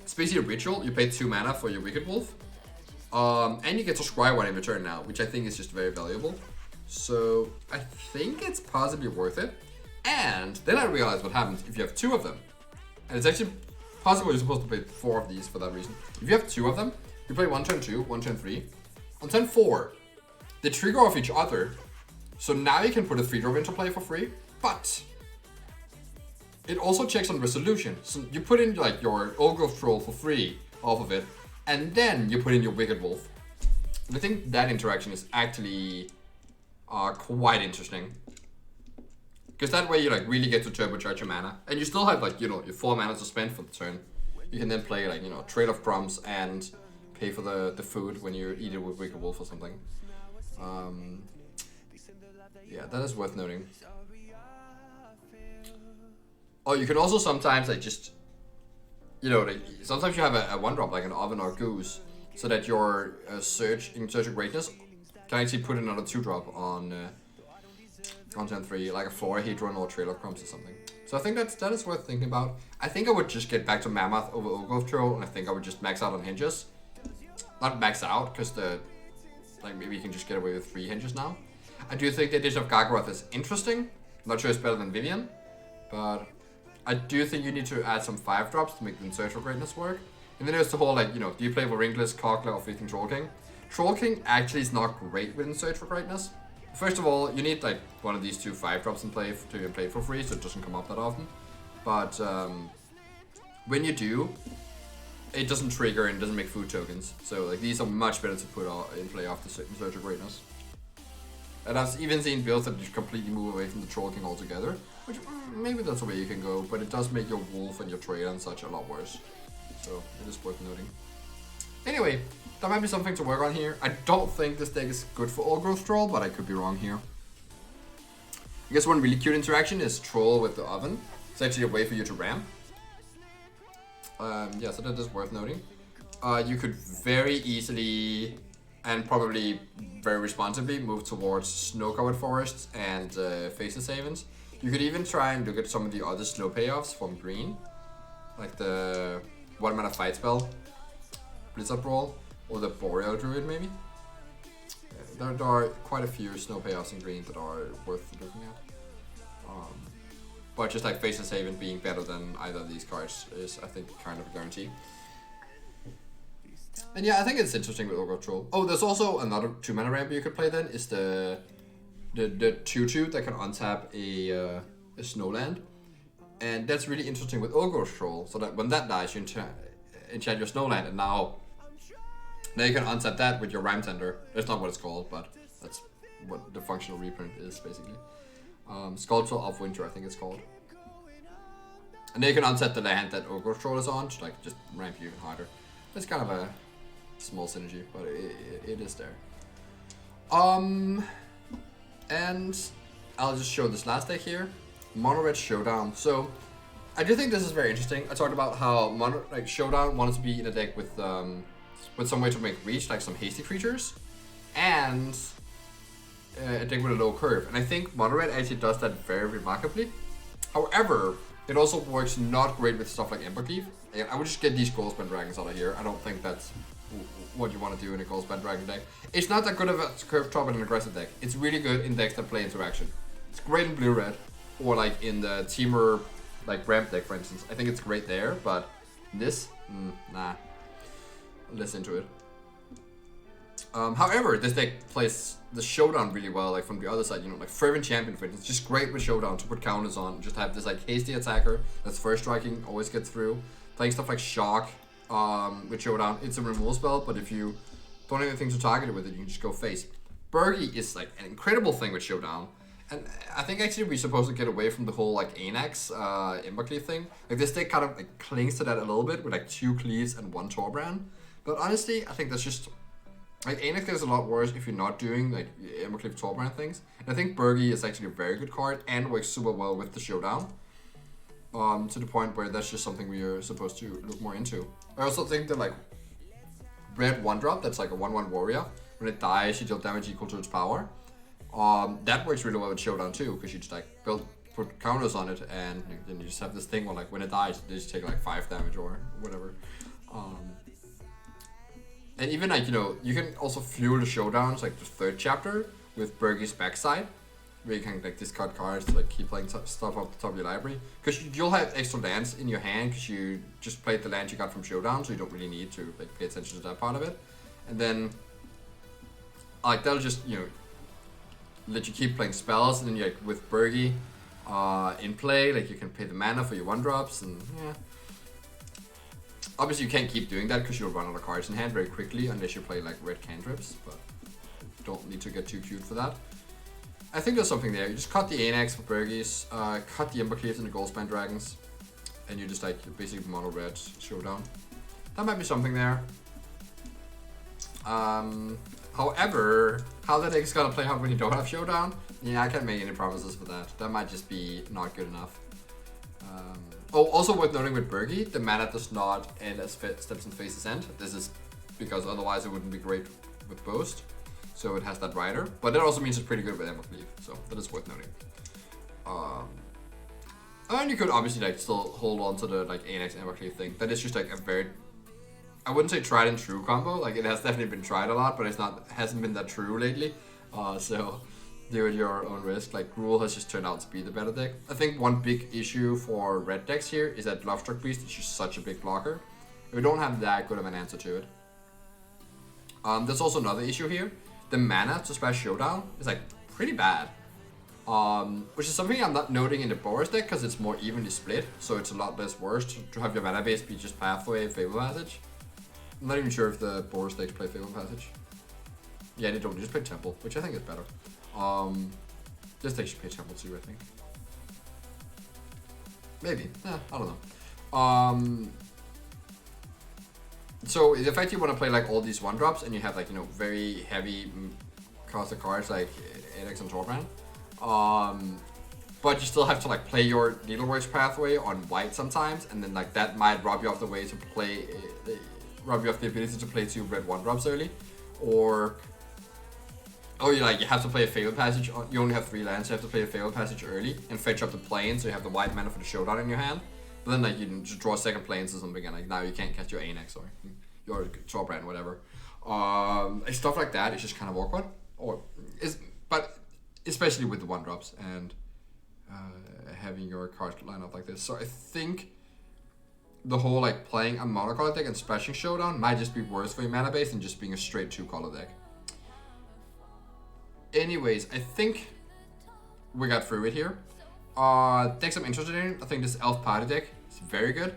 it's basically a ritual. You pay 2 mana for your Wicked Wolf. And you get to scry one every turn now, which I think is just very valuable. So I think it's possibly worth it. And then I realized what happens if you have 2 of them. And it's actually possible you're supposed to play 4 of these for that reason. If you have 2 of them, you play one turn 2, one turn 3. On turn 4, they trigger off each other. So now you can put a 3-drop into play for free, but it also checks on resolution. So you put in like your Orgulf Troll for free off of it, and then you put in your Wicked Wolf. And I think that interaction is actually quite interesting. Because that way you like really get to turbocharge your mana. And you still have like, you know, your 4 mana to spend for the turn. You can then play like, you know, Trade of Crumbs and pay for the food when you eat it with Wicked Wolf or something. Yeah, that is worth noting. Oh, you can also sometimes like just, you know, like, sometimes you have a 1-drop like an Oven or Goose, so that your In Search of Greatness can actually put another 2-drop on turn 3, like a Flora Hedron or Trail of Crumbs or something. So I think that is worth thinking about. I think I would just get back to Mammoth over Orgulf Troll, and I think I would just max out on hinges. Not max out, because like maybe you can just get away with 3 hinges now. I do think the addition of Gargaroth is interesting. I'm not sure it's better than Vivian, but I do think you need to add some 5-drops to make the In Search of Greatness work. And then there's the whole like, you know, do you play Vorinclex, Cockler, or Freezing Troll King? Troll King actually is not great with In Search for Greatness. First of all, you need like one of these 2 5-drops in play to even play for free, so it doesn't come up that often. But when you do, it doesn't trigger and doesn't make food tokens. So like these are much better to put in play after In Search of Greatness. And I've even seen builds that just completely move away from the Troll King altogether, which maybe that's the way you can go, but it does make your Wolf and your Trader and such a lot worse. So it is worth noting. Anyway, that might be something to work on here. I don't think this deck is good for Orgulf Troll, but I could be wrong here. I guess one really cute interaction is Troll with the Oven. It's actually a way for you to ramp. Yeah, so that is worth noting. You could very easily and probably very responsibly move towards snow-covered forests and Faceless Havens. You could even try and look at some of the other snow payoffs from green, like the 1-mana fight spell, Blizzard Brawl, or the Boreal Druid maybe. There are quite a few snow payoffs in green that are worth looking at. But just like Faceless Haven being better than either of these cards is, I think, kind of a guarantee. And yeah, I think it's interesting with Orgulf Troll. Oh, there's also another 2-mana ramp you could play then, is the the 2/2 that can untap a snowland, and that's really interesting with Ogre Troll. So that when that dies, you enchant your snowland, and now you can untap that with your Rhyme Tender. That's not what it's called, but that's what the functional reprint is basically. Sculpture of Winter, I think it's called. And then you can untap the land that Ogre Troll is on, to like just ramp you even harder. It's kind of a small synergy, but it is there. And I'll just show this last deck here, Mono Red Showdown. So I do think this is very interesting. I talked about how Showdown wanted to be in a deck with some way to make reach, like some hasty creatures, and a deck with a low curve. And I think Mono Red actually does that very remarkably. However, it also works not great with stuff like Embercleave. I would just get these Goldspan Dragons out of here. I don't think that's what you want to do in a Goldspan Dragon deck. It's not that good of a curve top in an aggressive deck. It's really good in decks that play interaction. It's great in blue-red, or like in the Teamer, like ramp deck, for instance. I think it's great there, but this, nah. Less into it. However, this deck plays the Showdown really well, like from the other side, you know, like Fervent Champion, for instance, just great with Showdown to put counters on, just have this like hasty attacker that's first striking, always gets through. Playing stuff like Shock with Showdown, it's a removal spell, but if you don't have anything to target it with it, you can just go face. Burgi is like an incredible thing with Showdown, and I think actually we're supposed to get away from the whole like Anax Embercleave thing. Like this deck kind of like clings to that a little bit with like 2 Cleaves and 1 Torbrand, but honestly, I think that's just like Anax is a lot worse if you're not doing like Embercleave Torbrand things. And I think Burgi is actually a very good card and works super well with the Showdown. To the point where that's just something we are supposed to look more into. I also think that like red 1-drop, that's like a 1/1 warrior. When it dies, you deal damage equal to its power. That works really well with Showdown too, because you just like put counters on it, and then you just have this thing where like when it dies, you just take like 5 damage or whatever. And even like, you know, you can also fuel the Showdowns, like the 3rd chapter, with Burgi's backside, where you can like discard cards to like keep playing stuff off the top of your library. Because you'll have extra lands in your hand because you just played the land you got from Showdown, so you don't really need to like pay attention to that part of it. And then like that'll just, you know, let you keep playing spells, and then you like with Burgi in play, like you can pay the mana for your 1-drops, and yeah. Obviously you can't keep doing that because you'll run out of cards in hand very quickly unless you play like red cantrips, but don't need to get too cute for that. I think there's something there. You just cut the Anax for Burgis, cut the Embercleaves and the Goldspan Dragons, and you just like basically mono red Showdown. That might be something there. However, how that deck is gonna play out when you don't have Showdown, yeah, I can't make any promises for that. That might just be not good enough. Oh, also worth noting with Burgi, the mana does not end as Steps in Face's End. This is because otherwise it wouldn't be great with Boast. So it has that rider, but that also means it's pretty good with Embercleave, so that is worth noting. And you could obviously like still hold on to the like Anax Embercleave thing. That is just like a very, I wouldn't say tried and true combo. Like it has definitely been tried a lot, but hasn't been that true lately. So do at your own risk. Like Gruul has just turned out to be the better deck. I think one big issue for red decks here is that Lovestruck Beast is just such a big blocker. We don't have that good of an answer to it. There's also another issue here. The mana to splash Showdown is like pretty bad. Which is something I'm not noting in the Boros deck because it's more evenly split, so it's a lot less worse to have your mana base be just Pathway, Fable Passage. I'm not even sure if the Boros decks play Fable Passage. Yeah, they don't, they just play Temple, which I think is better. This deck should play Temple too, I think. Maybe, I don't know. So the fact you want to play like all these 1-drops and you have like, you know, very heavy cost of cards like Anax and Torbrand, but you still have to like play your Needleworks Pathway on white sometimes, and then like that might rob you off the way to play, rob you off the ability to play 2 red 1-drops early, or you have to play a Fable Passage. You only have 3 lands, so you have to play a Fable Passage early and fetch up the plane, so you have the white mana for the Showdown in your hand. But then like you can just draw a second planes or something, and like now you can't catch your Anax or your Torbrand, whatever. Stuff like that is just kind of awkward. But especially with the 1-drops and having your cards line up like this. So I think the whole like playing a monocolor deck and splashing Showdown might just be worse for your mana base than just being a straight 2-color deck. Anyways, I think we got through it here. Decks I'm interested in, I think this Elf Party deck is very good.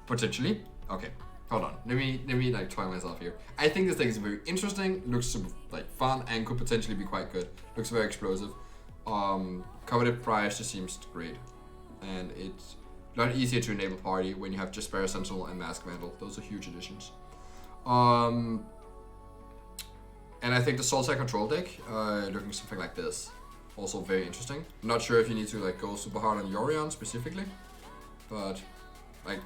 Potentially. Okay, hold on. Let me like try myself here. I think this deck is very interesting, looks super like fun, and could potentially be quite good. Looks very explosive. Coveted price just seems great. And it's a lot easier to enable party when you have just Jaspera Sentinel and Mask Vandal. Those are huge additions. And I think the Soul Side control deck, looking something like this, also very interesting. I'm not sure if you need to like go super hard on Yorion specifically, but like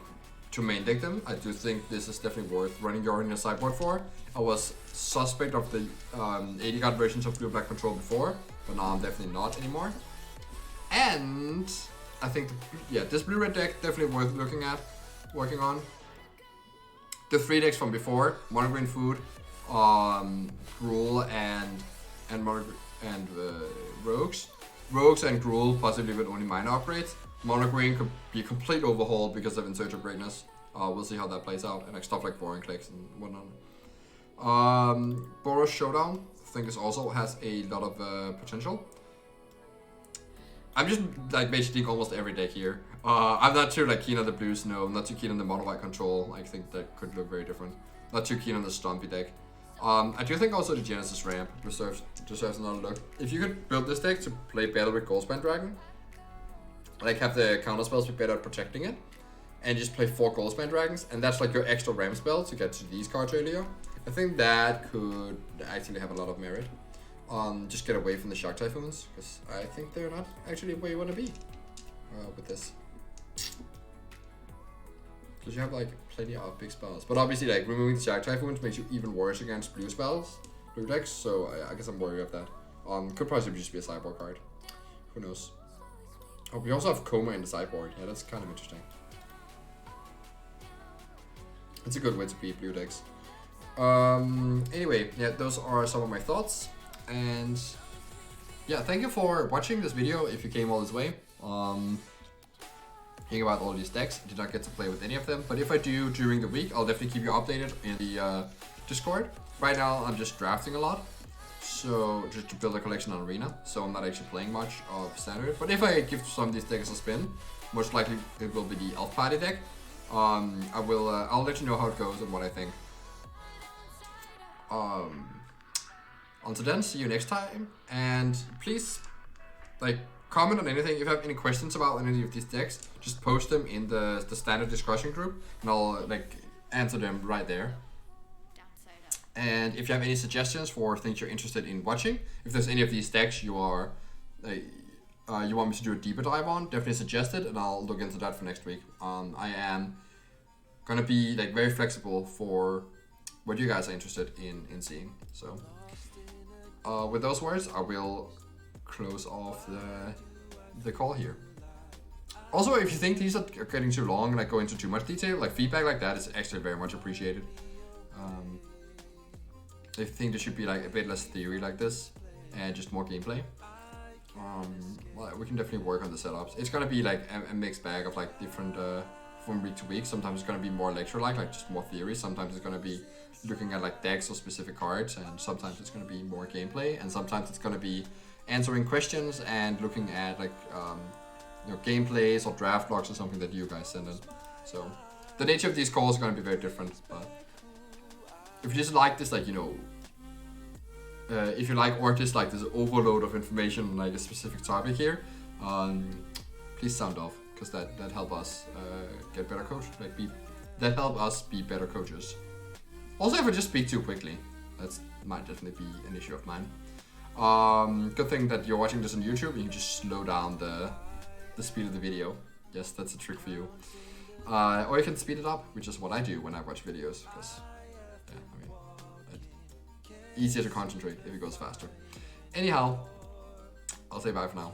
to main deck them, I do think this is definitely worth running Yorion in a sideboard for. I was suspect of the 80 card versions of Blue Black Control before, but now I'm definitely not anymore. And I think this blue red deck definitely worth looking at, working on. The 3 decks from before, Mono Green Food, Gruul and Rogues. Rogues and Gruul possibly with only minor upgrades. Mono Green could be complete overhauled because of In Search of Greatness. We'll see how that plays out, and like stuff like Boring Clicks and whatnot. Boros Showdown, I think this also has a lot of potential. I'm just like basically almost every deck here. I'm not too like keen on the blues, no. I'm not too keen on the mono white control. I think that could look very different. Not too keen on the Stumpy deck. I do think also the Genesis ramp deserves another look. If you could build this deck to play better with Goldspan Dragon, like have the counter spells be better at protecting it, and just play 4 Goldspan Dragons, and that's like your extra ramp spell to get to these cards earlier, I think that could actually have a lot of merit. Just get away from the Shock Typhoons, because I think they're not actually where you want to be with this. Because you have like plenty of big spells, but obviously like removing the Shock Typhoons makes you even worse against blue spells, blue decks. So I guess I'm worried of that. Could possibly just be a sideboard card. Who knows? Oh, we also have Coma in the sideboard. Yeah, that's kind of interesting. It's a good way to beat blue decks. Anyway, yeah, those are some of my thoughts. And yeah, thank you for watching this video if you came all this way. Hearing about all these decks, I did not get to play with any of them, but if I do during the week, I'll definitely keep you updated in the Discord. Right now, I'm just drafting a lot, so just to build a collection on Arena, so I'm not actually playing much of Standard. But if I give some of these decks a spin, most likely it will be the Elf Party deck. I'll let you know how it goes and what I think. Until then, see you next time, and please like comment on anything. If you have any questions about any of these decks, just post them in the standard discussion group, and I'll like answer them right there. And if you have any suggestions for things you're interested in watching, if there's any of these decks you are you want me to do a deeper dive on, definitely suggest it, and I'll look into that for next week. I am gonna be like very flexible for what you guys are interested in seeing. So with those words, I will close off the call here. Also, if you think these are getting too long and like go into too much detail, like feedback like that is actually very much appreciated. I think there should be like a bit less theory like this and just more gameplay. Well, we can definitely work on the setups. It's gonna be like a mixed bag of like different from week to week. Sometimes it's gonna be more lecture like just more theory. Sometimes it's gonna be looking at like decks or specific cards, and sometimes it's gonna be more gameplay, and sometimes it's gonna be answering questions and looking at like you know, gameplays or draft logs or something that you guys send in. So the nature of these calls is gonna be very different. But if you just like this, like, you know, if you like or dislike this overload of information on like a specific topic here, please sound off, because that help us get better coach. That help us be better coaches. Also, if I just speak too quickly, that might definitely be an issue of mine. Good thing that you're watching this on YouTube. You can just slow down the speed of the video. Yes, that's a trick for you. Or you can speed it up, which is what I do when I watch videos, because yeah, I mean, easier to concentrate if it goes faster. Anyhow, I'll say bye for now.